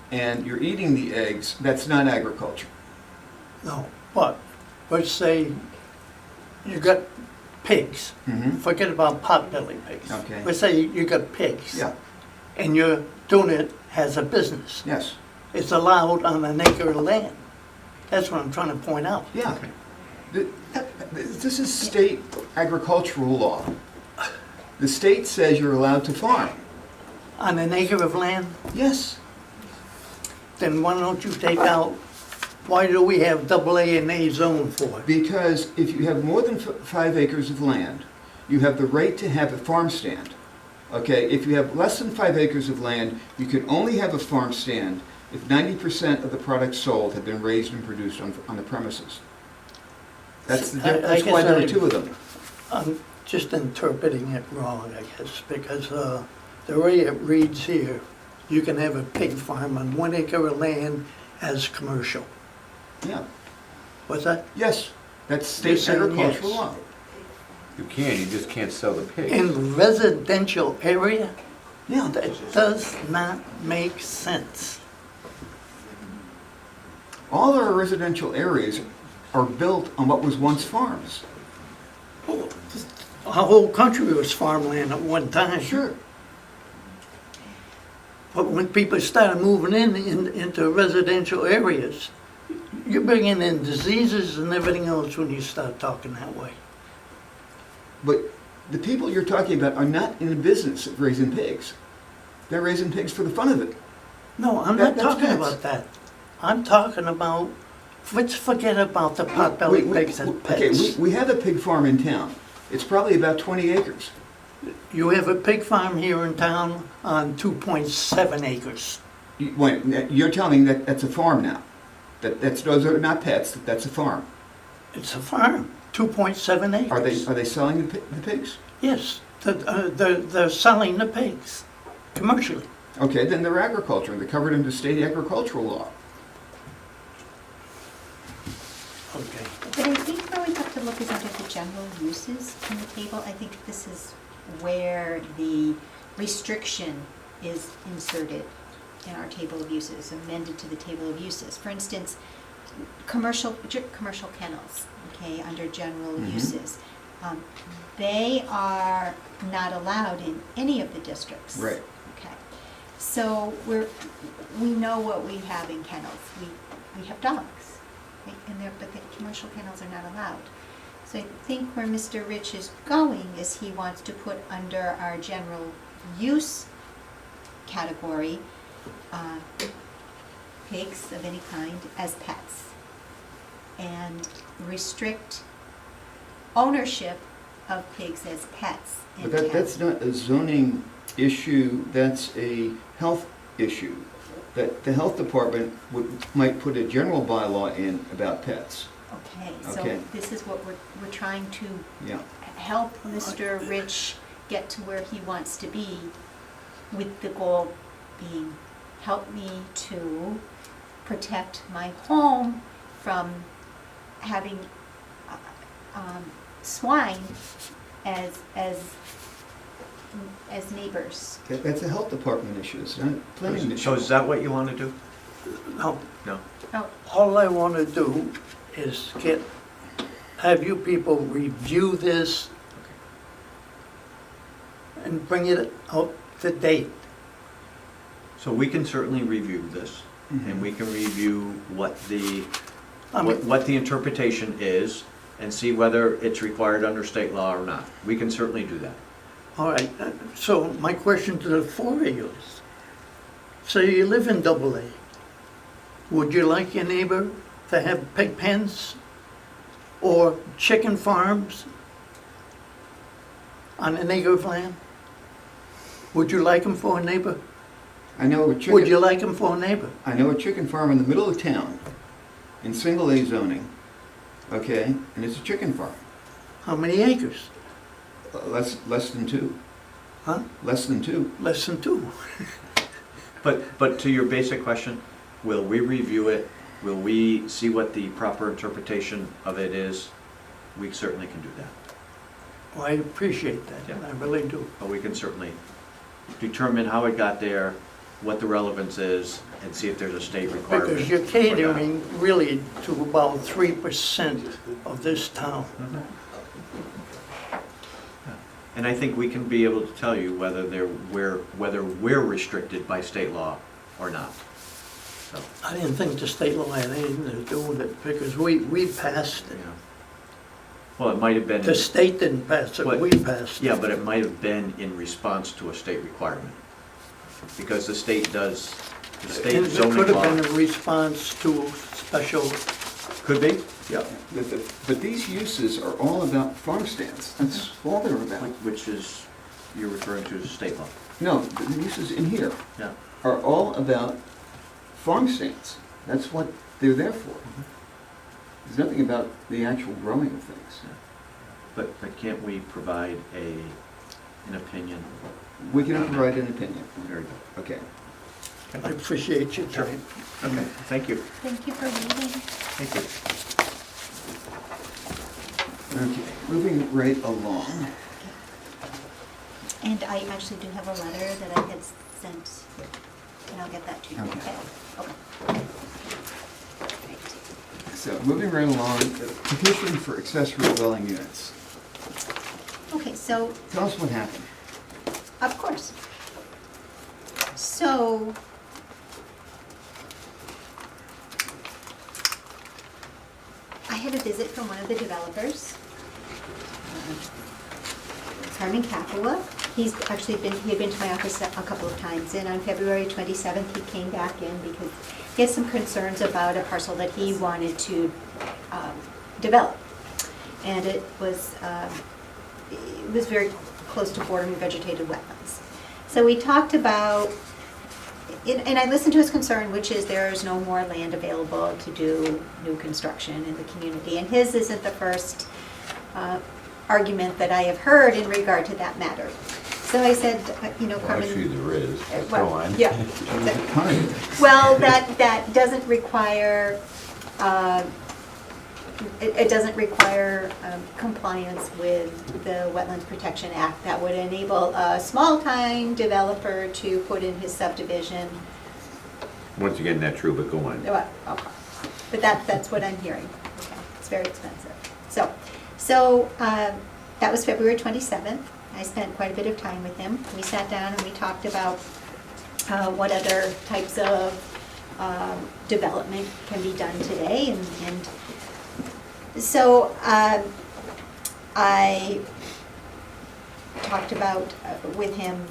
and you're eating the eggs, that's not agriculture. No, but let's say you got pigs, Mhm. forget about pot-belly pigs. Okay. Let's say you got pigs. Yeah, And you're doing it as a business. yes, It's allowed on an acre of land. That's what I'm trying to point out. yeah. This is state agricultural law. The state says you're allowed to farm. On an acre of land, Yes. then why don't you take out, why do we have double A and A zone for? Because if you have more than 5 acres of land, you have the right to have a farm stand. Okay, if you have less than 5 acres of land, you can only have a farm stand if 90% of the products sold have been raised and produced on the premises. That's I why there are guess 2 of them. I'm just interpreting it wrong, I guess, because the way it reads here, you can have a pig farm on 1 acre of land as commercial. Yeah, What's that? yes, that's You're state saying agricultural yes. law. You can, you just can't sell the pigs. In residential area, Yeah, that does not make sense. all our residential areas are built on what was once farms. Our whole country was farmland at one time. Sure. But when people started moving into residential areas, you're bringing in diseases and everything else when you start talking that way. But the people you're talking about are not in the business of raising pigs. They're raising pigs for the fun of it. No, I'm That- not that's talking pets. about that. I'm talking about, let's forget about the pot-bellied pigs as Okay, pets. we have a pig farm in town. It's probably about 20 acres. You have a pig farm here in town on 2.7 acres. Wait, you're telling me that that's a farm now? Those are not pets, that's a farm. It's a farm, 2.7 acres. Are they selling the pigs? Yes, they're selling the pigs commercially. Okay, then they're agriculture, they're covered under state agricultural law. Okay. But I think where we have to look is under the general uses in the table. I think this is where the restriction is inserted in our table of uses, amended to the table of uses. For instance, commercial kennels, okay, under general Mhm. uses. They are not allowed in any of the districts. Right. Okay, so we know what we have in kennels. We have dogs, right? But the commercial kennels are not allowed. So I think where Mr. Rich is going is he wants to put under our general use category, pigs of any kind as pets, and restrict ownership of pigs as pets in But town. that's not a zoning issue, that's a health issue. That the health department might put a general bylaw in about pets. Okay, so Okay. this is what we're trying to Yeah. help Mr. Rich get to where he wants to be, with the goal being, help me to protect my home from having swine as neighbors. That's a health department issue, it's not a planning issue. So is that what you want to do? No, No? Oh, all I want to do is have you people review this and bring it up to date. So we can certainly review this, Mhm. and we can review what the, I mean, what the interpretation is, and see whether it's required under state law or not. We can certainly do that. All right, so my question to the four of you is, so you live in Double A. Would you like your neighbor to have pig pens or chicken farms on an acre of land? Would you like them for a neighbor? I know a Would you chicken, like them for a neighbor? I know a chicken farm in the middle of town, in single A zoning, okay, and it's a chicken farm. How many acres? Less than 2. Huh? Less than 2. Less than 2. But to your basic question, will we review it? Will we see what the proper interpretation of it is? We certainly can do that. Well, I appreciate that, Yeah. I really do. But we can certainly determine how it got there, what the relevance is, and see if there's a state requirement. Because you're for that. catering really to about 3% of this town. And I think we can be able to tell you whether we're restricted by state law or not. So, I didn't think the state law had anything to do with it, because we passed it. yeah. Well, it might have been. The state didn't pass it, But- we passed it. Yeah, but it might have been in response to a state requirement. Because the state does, the And state it could zoning have law. been in response to special, Could be, yeah. But these uses are all about farm stands. That's all they're about. which is, you're referring to as state law. No, the uses in here Yeah. are all about farm stands. That's what they're there for. There's nothing about the actual growing of things. But can't we provide an opinion? We can provide an opinion. Very good. Okay. I appreciate your time. Okay, thank you. Thank you for reading. Thank you. Okay, moving right along. And I actually do have a letter that I had sent, and I'll get that to you. Okay. Okay. So, moving right along, petition for accessory dwelling units. Okay, so Tell us what happened. of course. So, I had a visit from one of the developers, Carmen Capua. He's actually he had been to my office a couple of times, and on February 27th, he came back in because he has some concerns about a parcel that he wanted to develop. And it was very close to bordering vegetated wetlands. So we talked about, and I listened to his concern, which is there is no more land available to do new construction in the community. And his isn't the first argument that I have heard in regard to that matter. So I said, Carmen. Actually, there is. Well, Go on. yeah. Well, that doesn't require, it doesn't require compliance with the Wetlands Protection Act. That would enable a small-time developer to put in his subdivision. Once again, not true, but go on. But that's what I'm hearing. Okay, it's very expensive. So that was February 27th. I spent quite a bit of time with him. We sat down and we talked about what other types of development can be done today. And so I talked about with him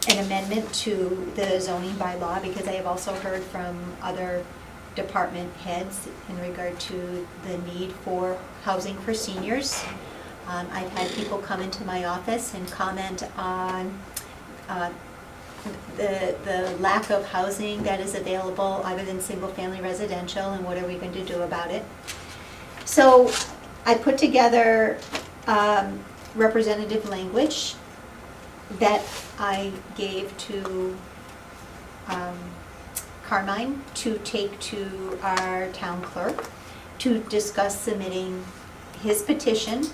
an amendment to the zoning bylaw, because I have also heard from other department heads in regard to the need for housing for seniors. I've had people come into my office and comment on the lack of housing that is available other than single-family residential, and what are we going to do about it. So I put together representative language that I gave to Carmine to take to our town clerk to discuss submitting his petition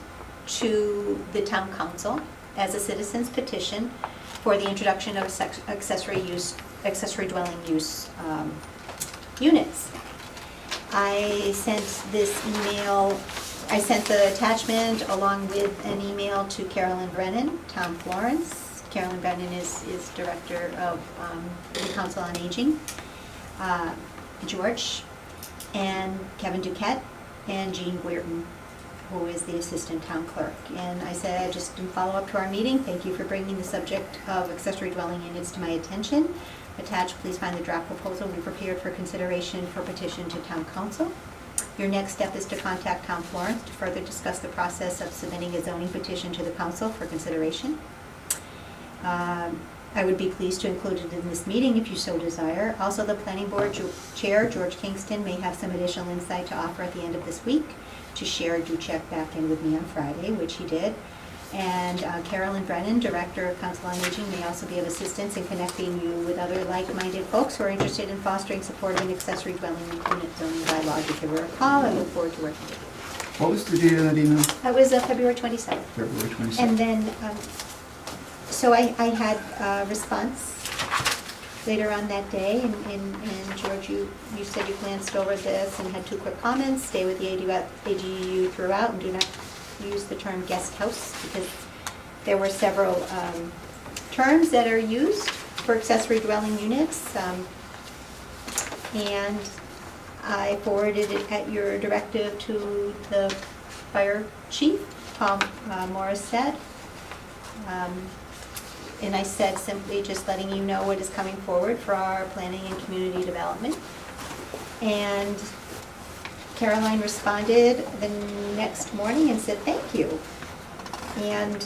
to the town council as a citizen's petition for the introduction of accessory dwelling use units. I sent this email, I sent the attachment along with an email to Carolyn Brennan, Tom Florence. Carolyn Brennan is director of the Council on Aging, George, and Kevin Duquette, and Jean Weirton. who is the assistant town clerk. And I said, just in follow-up to our meeting, thank you for bringing the subject of accessory dwelling units to my attention. Attached, please find the draft proposal we prepared for consideration for petition to town council. Your next step is to contact Town Florence to further discuss the process of submitting a zoning petition to the council for consideration. I would be pleased to include it in this meeting if you so desire. Also, the planning board chair, George Kingston, may have some additional insight to offer at the end of this week. To share, do check back in with me on Friday, which he did. And Carolyn Brennan, Director of Council on Aging, may also be of assistance in connecting you with other like-minded folks who are interested in fostering support of an accessory dwelling unit zoning bylaw. Give her a call. I look forward to working with you. What was the date of that email? That was February 27th. February 27th. And then, so I had a response later on that day, and George, you said you glanced over this and had 2 quick comments. Stay with the ADU throughout and do not use the term guest house, because there were several terms that are used for accessory dwelling units. And I forwarded it at your directive to the fire chief, Tom Morris said. And I said simply just letting you know what is coming forward for our planning and community development. And Caroline responded the next morning and said, thank you. And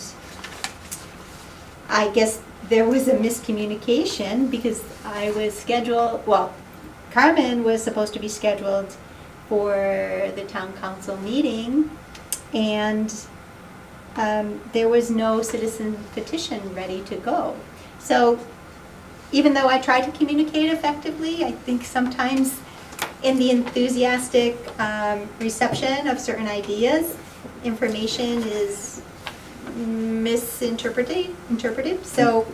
I guess there was a miscommunication because I was scheduled, well, Carmen was supposed to be scheduled for the town council meeting, and there was no citizen petition ready to go. So even though I tried to communicate effectively, I think sometimes in the enthusiastic reception of certain ideas, information is misinterpreted. So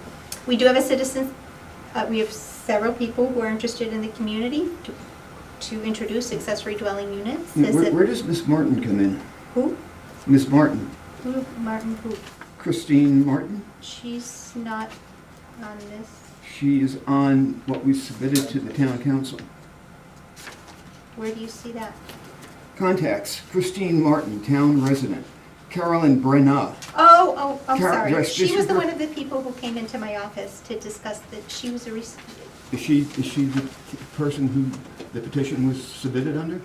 we do have a citizen, we have several people who are interested in the community to introduce accessory dwelling units. Where does Miss Martin come in? Who? Miss Martin. Who? Martin who? Christine Martin? She's not on this. She is on what we submitted to the town council. Where do you see that? Contacts, Christine Martin, town resident. Carolyn Brenna. Oh, I'm sorry. Yes, She was this is one of the people who came into my office to discuss that she was a Is she the person who the petition was submitted under?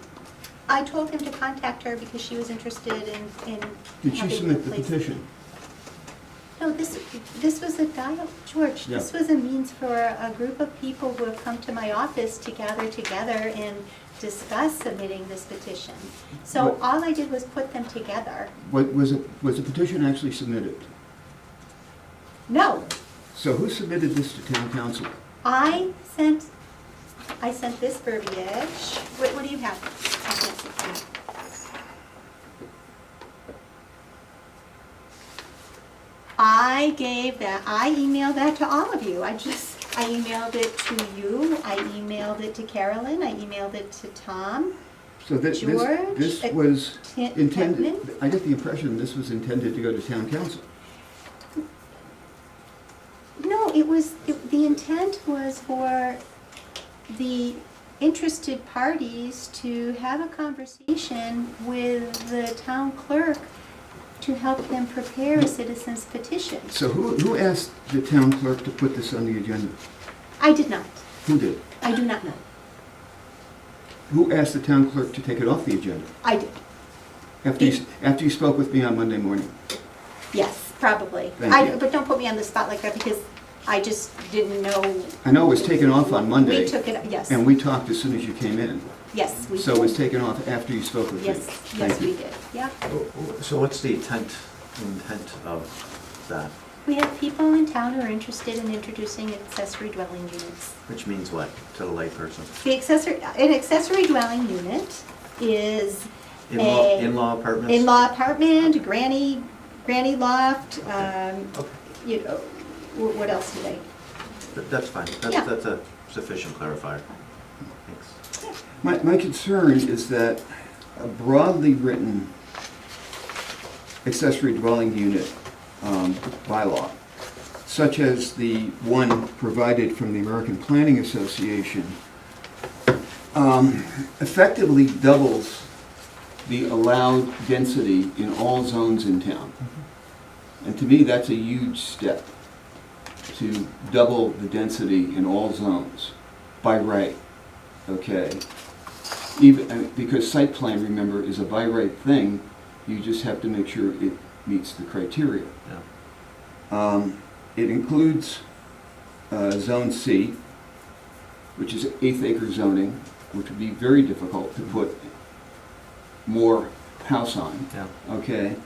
I told him to contact her because she was interested in Did she having submit the place. petition? No, this was a dialogue, George. This Yeah. was a means for a group of people who have come to my office to gather together and discuss submitting this petition. So What- all I did was put them together. Was the petition actually submitted? No, So who submitted this to town council? I sent this verbiage. What do you have? I can't see. I emailed that to all of you. I emailed it to you, I emailed it to Carolyn, I emailed it to Tom. So this George, was intended, Tedman? I get the impression this was intended to go to town council. No, the intent was for the interested parties to have a conversation with the town clerk to help them prepare a citizen's petition. So who asked the town clerk to put this on the agenda? I did not. Who did? I do not know. Who asked the town clerk to take it off the agenda? I did. After you spoke with me on Monday morning? Yes, probably. Thank you. But don't put me on the spot like that because I just didn't know. I know it was taken off on Monday. We took it, yes. And we talked as soon as you came in. Yes, we did. So it was taken off after you spoke with me? Yes, Thank yes, you. we did, yeah. So what's the intent of that? We have people in town who are interested in introducing accessory dwelling units. Which means what to the layperson? An accessory dwelling unit is In-law apartments? in-law apartment, granny loft, you know, what else do they? That's fine. Yeah. That's a sufficient clarifier. Thanks. My concern is that a broadly written accessory dwelling unit bylaw, such as the one provided from the American Planning Association, effectively doubles the allowed density in all zones in town. And to me, that's a huge step, to double the density in all zones by right, okay? Even, because site plan, remember, is a by right thing, you just have to make sure it meets the criteria. It includes Zone C, which is 1/8 acre zoning, which would be very difficult to put more house on. Yeah. Okay?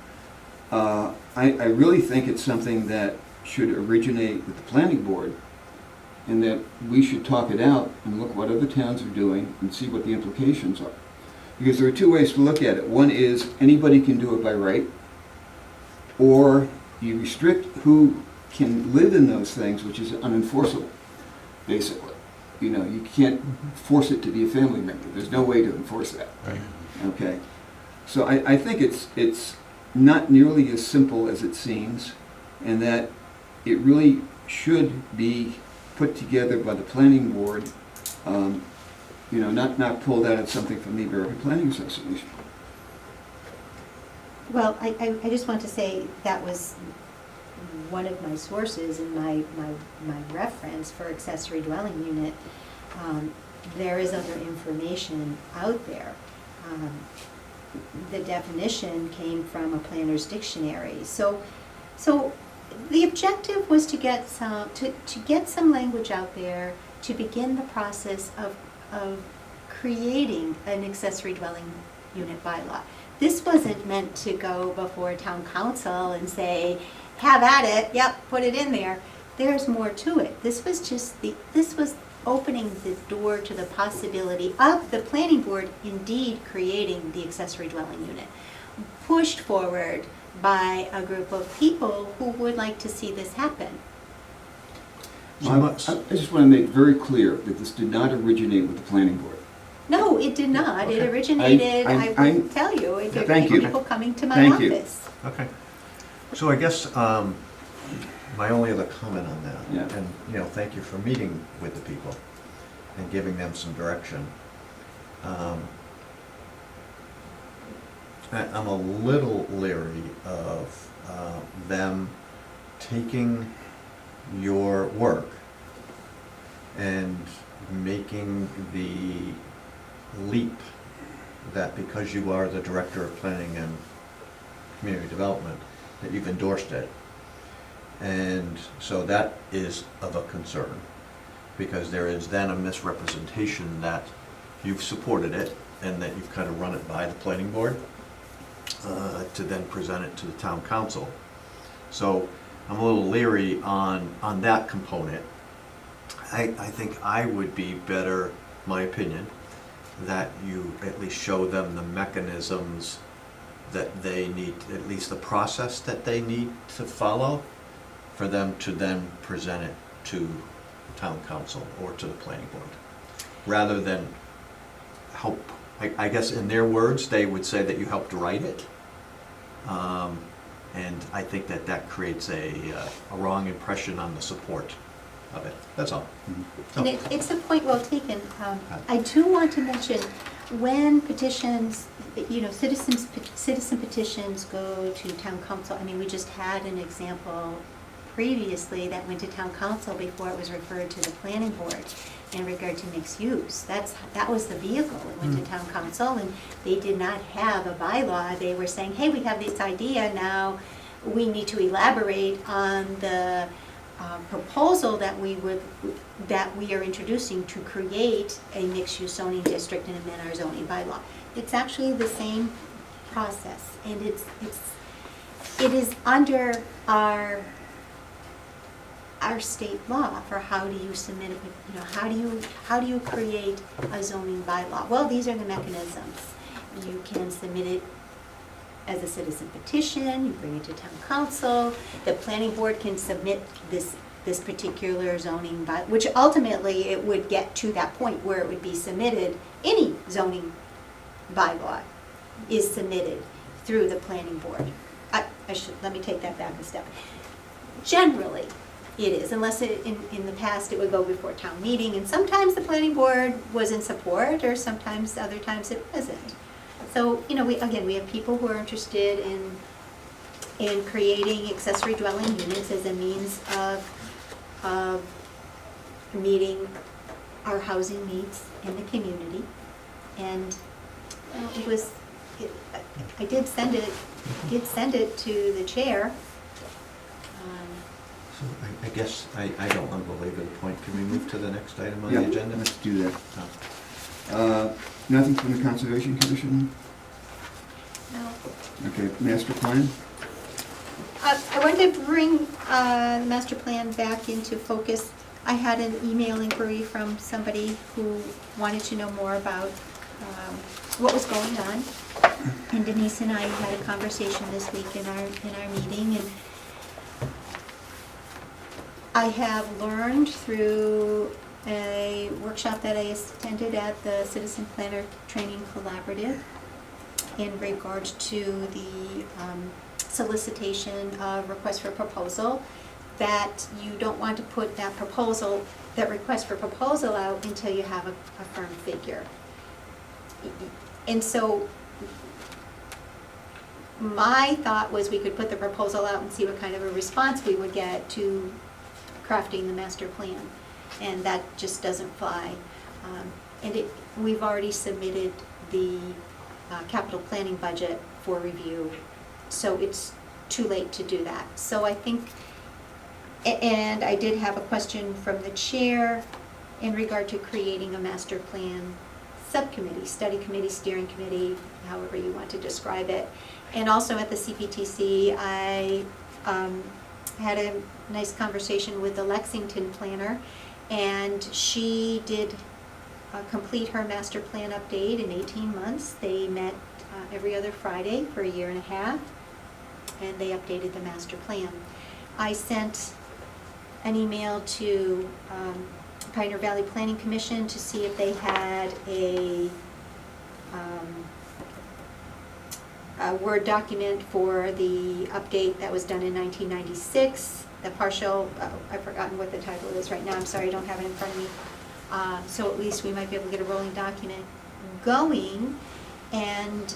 I really think it's something that should originate with the planning board, and that we should talk it out and look what other towns are doing and see what the implications are. Because there are two ways to look at it. One is anybody can do it by right, or you restrict who can live in those things, which is unenforceable, basically. You know, you can't force it to be a family member. There's no way to enforce that. Right. Okay? So I think it's not nearly as simple as it seems, and that it really should be put together by the planning board, you know, not pulled out of something from the American Planning Association. Well, I just want to say that was one of my sources in my reference for accessory dwelling unit. There is other information out there. The definition came from a planner's dictionary. So the objective was to get some language out there to begin the process of creating an accessory dwelling unit bylaw. This wasn't meant to go before town council and say, have at it, yep, put it in there. There's more to it. This was opening the door to the possibility of the planning board indeed creating the accessory dwelling unit, pushed forward by a group of people who would like to see this happen. I just want to make very clear that this did not originate with the planning board. No, it did not. Okay. It originated, I I'm- will tell you, it Thank you. people coming to my Thank you. office. Okay. So I guess my only other comment on that, Yeah. and, you know, thank you for meeting with the people and giving them some direction. I'm a little leery of them taking your work and making the leap that because you are the director of planning and community development, that you've endorsed it. And so that is of a concern, because there is then a misrepresentation that you've supported it and that you've kind of run it by the planning board to then present it to the town council. So I'm a little leery on that component. I think I would be better, my opinion, that you at least show them the mechanisms that they need, at least the process that they need to follow for them to then present it to town council or to the planning board. Rather than help, I guess in their words, they would say that you helped write it. And I think that creates a wrong impression on the support of it. That's all. And it's a point well taken. I do want to mention, when petitions, you know, citizen petitions go to town council, I mean, we just had an example previously that went to town council before it was referred to the planning board in regard to mixed use. That was the vehicle. It went to town council, and they did not have a bylaw. They were saying, hey, we have this idea now, we need to elaborate on the proposal that we are introducing to create a mixed-use zoning district and amend our zoning bylaw. It's actually the same process, and it is under our state law for how do you submit how do you create a zoning bylaw. Well, these are the mechanisms. You can submit it as a citizen petition, you bring it to town council, the planning board can submit this particular zoning bylaw, which ultimately it would get to that point where it would be submitted. Any zoning bylaw is submitted through the planning board. Let me take that back a step. Generally, it is, unless in the past it would go before town meeting, and sometimes the planning board was in support, or sometimes other times it wasn't. So, you know, we have people who are interested in creating accessory dwelling units as a means of meeting our housing needs in the community. And I did send it to the chair. So I guess I don't want to belabor the point. Can we move to the next item on the Yeah, agenda? let's do that. Nothing from the Conservation Commission? No. Okay, master plan? I wanted to bring the master plan back into focus. I had an email inquiry from somebody who wanted to know more about what was going on. And Denise and I had a conversation this week in our meeting, and I have learned through a workshop that I attended at the Citizen Planner Training Collaborative in regards to the solicitation of request for proposal, that you don't want to put that request for proposal out until you have a firm figure. And so my thought was we could put the proposal out and see what kind of a response we would get to crafting the master plan, and that just doesn't fly. We've already submitted the capital planning budget for review, so it's too late to do that. So I think, and I did have a question from the chair in regard to creating a master plan subcommittee, study committee, steering committee, however you want to describe it. And also at the CPTC, I had a nice conversation with the Lexington planner, and she did complete her master plan update in 18 months. They met every other Friday for a year and a half, and they updated the master plan. I sent an email to Pioneer Valley Planning Commission to see if they had a Word document for the update that was done in 1996, the partial, I've forgotten what the title is right now, I'm sorry, I don't have it in front of me. So at least we might be able to get a rolling document going, and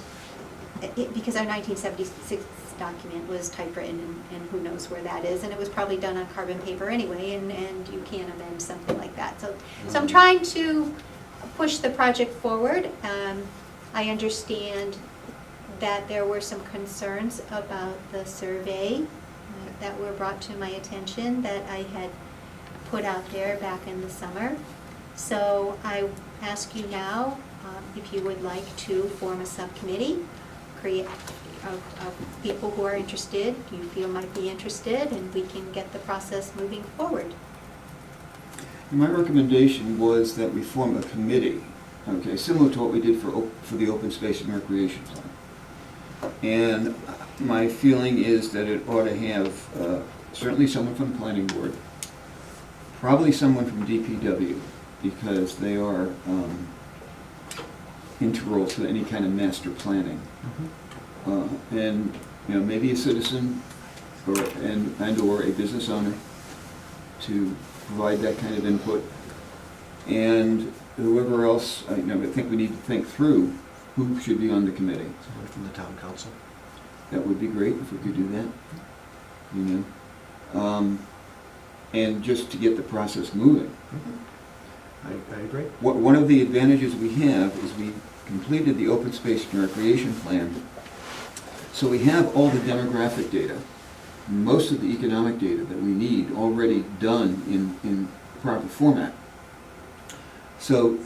because our 1976 document was typewritten, and who knows where that is, and it was probably done on carbon paper anyway, and you can't amend something like that. So I'm trying to push the project forward. I understand that there were some concerns about the survey that were brought to my attention that I had put out there back in the summer. So I ask you now if you would like to form a subcommittee, create of people who are interested, you feel might be interested, and we can get the process moving forward. My recommendation was that we form a committee, okay, similar to what we did for the open space and recreation plan. And my feeling is that it ought to have certainly someone from the planning board, probably someone from DPW, because they are integral to any kind of master planning. And you know, maybe a citizen or a business owner to provide that kind of input, and whoever else. I think we need to think through who should be on the committee. Someone from the town council? That would be great if we could do that, you know. And just to get the process moving. I agree. One of the advantages we have is we completed the open space and recreation plan, so we have all the demographic data, most of the economic data that we need already done in proper format. So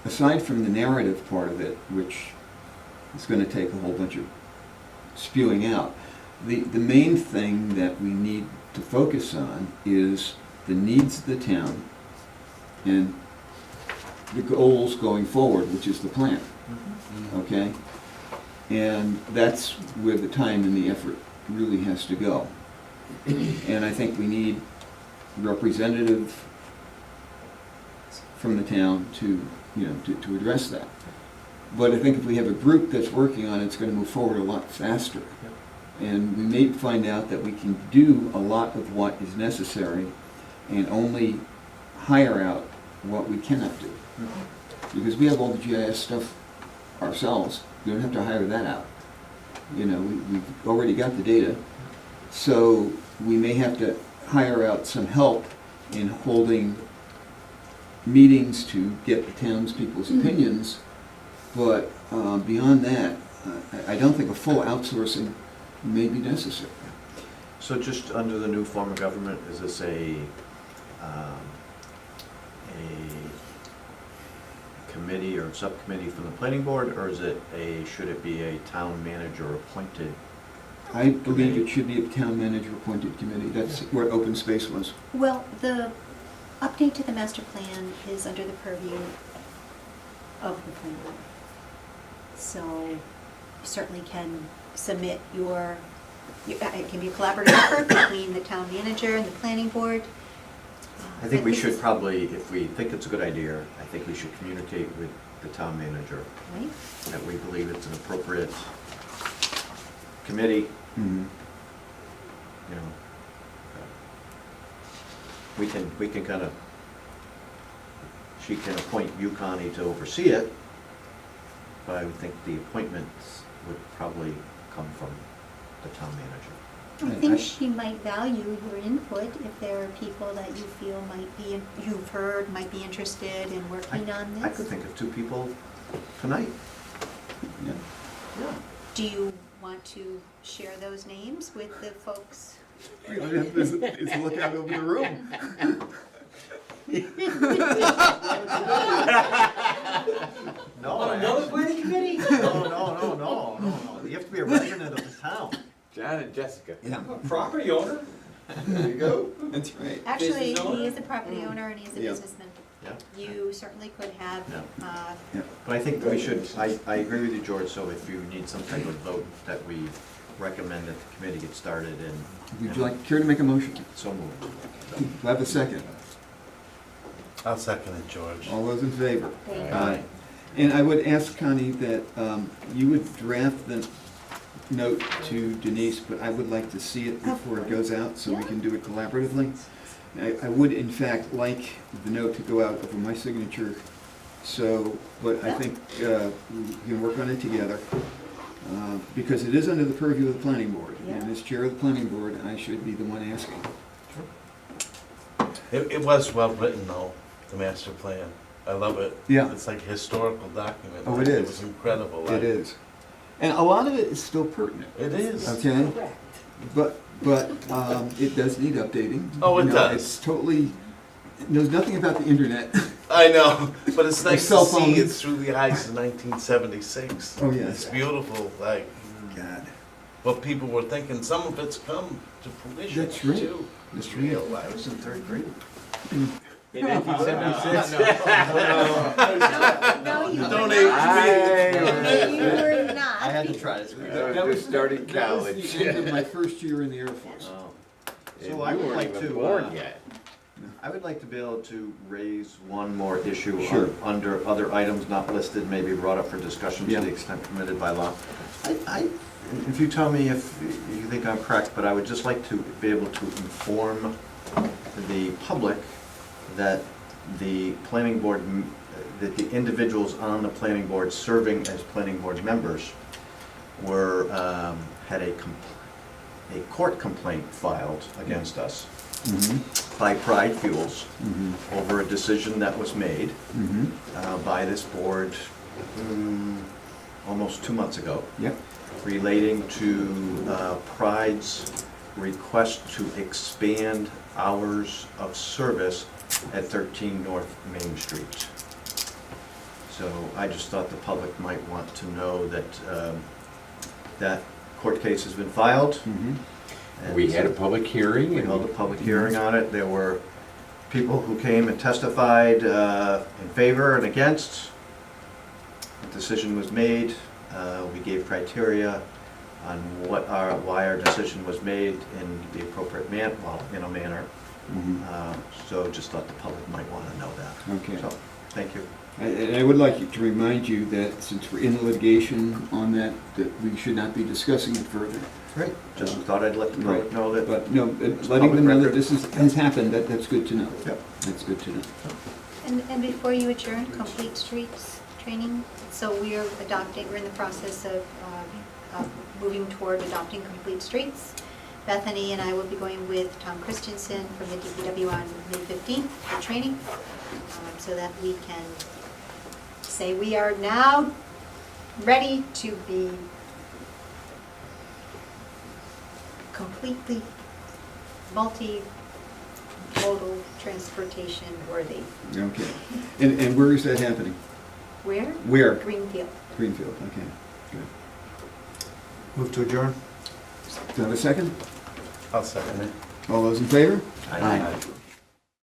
aside from the narrative part of it, which is going to take a whole bunch of spewing out, the main thing that we need to focus on is the needs of the town and the goals going forward, which is the plan. Okay? And that's where the time and the effort really has to go. And I think we need representative from the town to address that. But I think if we have a group that's working on it, it's going to move forward a lot faster. And we may find out that we can do a lot of what is necessary and only hire out what we cannot do. Because we have all the GIS stuff ourselves. We don't have to hire that out. You know, we've already got the data. So we may have to hire out some help in holding meetings to get the townspeople's opinions. But beyond that, I don't think a full outsourcing may be necessary. So just under the new form of government, is this a committee or subcommittee from the planning board, or is it should it be a town manager appointed? I believe it should be a town manager appointed committee. That's what open space was. Well, the update to the master plan is under the purview of the planning board. So you certainly can submit it can be a collaborative effort between the town manager and the planning board. I think we But this should is- probably, if we think it's a good idea, I think we should communicate with the town manager Right? that we believe it's an appropriate committee, Mhm. you know. We can kind of, she can appoint you, Connie, to oversee it, but I would think the appointments would probably come from the town manager. I think she might value your input if there are people that you feel you've heard might be interested in working on this. I could think of 2 people tonight. Yeah. Yeah. Do you want to share those names with the folks? It's a look out over the room. No, another planning committee? No. You have to be a resident of the town. John and Jessica. Yeah, Property owner? there you go. That's right. Actually, Business owner? he is a property owner and he is a Yeah. businessman. Yeah. You certainly could have, Yeah. But I think we should, I agree with you, George, so if you need some type of vote, that we recommend that the committee get started and. Would you care to make a motion? So moved. Do I have a second? I'll second it, George. All those in favor? Aye. And I would ask Connie that you would draft the note to Denise, but I would like to see it before it goes out so we can do it collaboratively. I would in fact like the note to go out over my signature, so, but I think we can work on it together. Because it is under the purview of the planning board, and as chair of the planning board, I should be the one asking. It was well written though, the master plan. I love it. Yeah. It's like a historical document. Oh, it It is. was incredible. It is. And a lot of it is still pertinent. It is. Okay? But it does need updating. Oh, it You know, does. It's totally, knows nothing about the internet. I know, but it's nice cell to see it phones. through the eyes of 1976. Oh, yes. It's beautiful, like God. what people were thinking. Some of it's come to fruition That's right. too. That's It's right. real. I was in 3rd grade. In 1976. no, you Don't were age not. me. You were not. to try this. That was just starting That was college. the end of my first year in the Air Force. So I would like to, born yet. I would like to be able to raise one more issue Sure. under other items not listed, maybe brought up for discussion to Yeah. the extent permitted by law. If you tell me if you think I'm correct, but I would just like to be able to inform the public that the planning board, that the individuals on the planning board serving as planning board members were, had a court complaint filed against us by Pride Fuels over a decision that was made by this board almost 2 months ago, Yep. relating to Pride's request to expand hours of service at 13 North Main Street. So I just thought the public might want to know that that court case has been filed. And We had a public hearing. We held a public hearing on it. There were people who came and testified in favor and against. The decision was made. We gave criteria on why our decision was made in the appropriate manner. So just thought the public might want to know that. Okay. So, thank you. And I would like to remind you that since we're in litigation on that we should not be discussing it further. Great. Just thought I'd let the public Right. know that. But no, letting public them know that record. this has happened, that's good to know. Yep. That's good to know. And before you adjourn, Complete Streets training. So we are adopting, we're in the process of moving toward adopting complete streets. Bethany and I will be going with Tom Christensen from the DPW on May 15th for training, so that we can say we are now ready to be completely multi-modal transportation worthy. Okay. And where is that happening? Where? Where? Greenfield. Greenfield, okay, good. Move to adjourn? Do I have a second? I'll second it. All those in favor? Aye.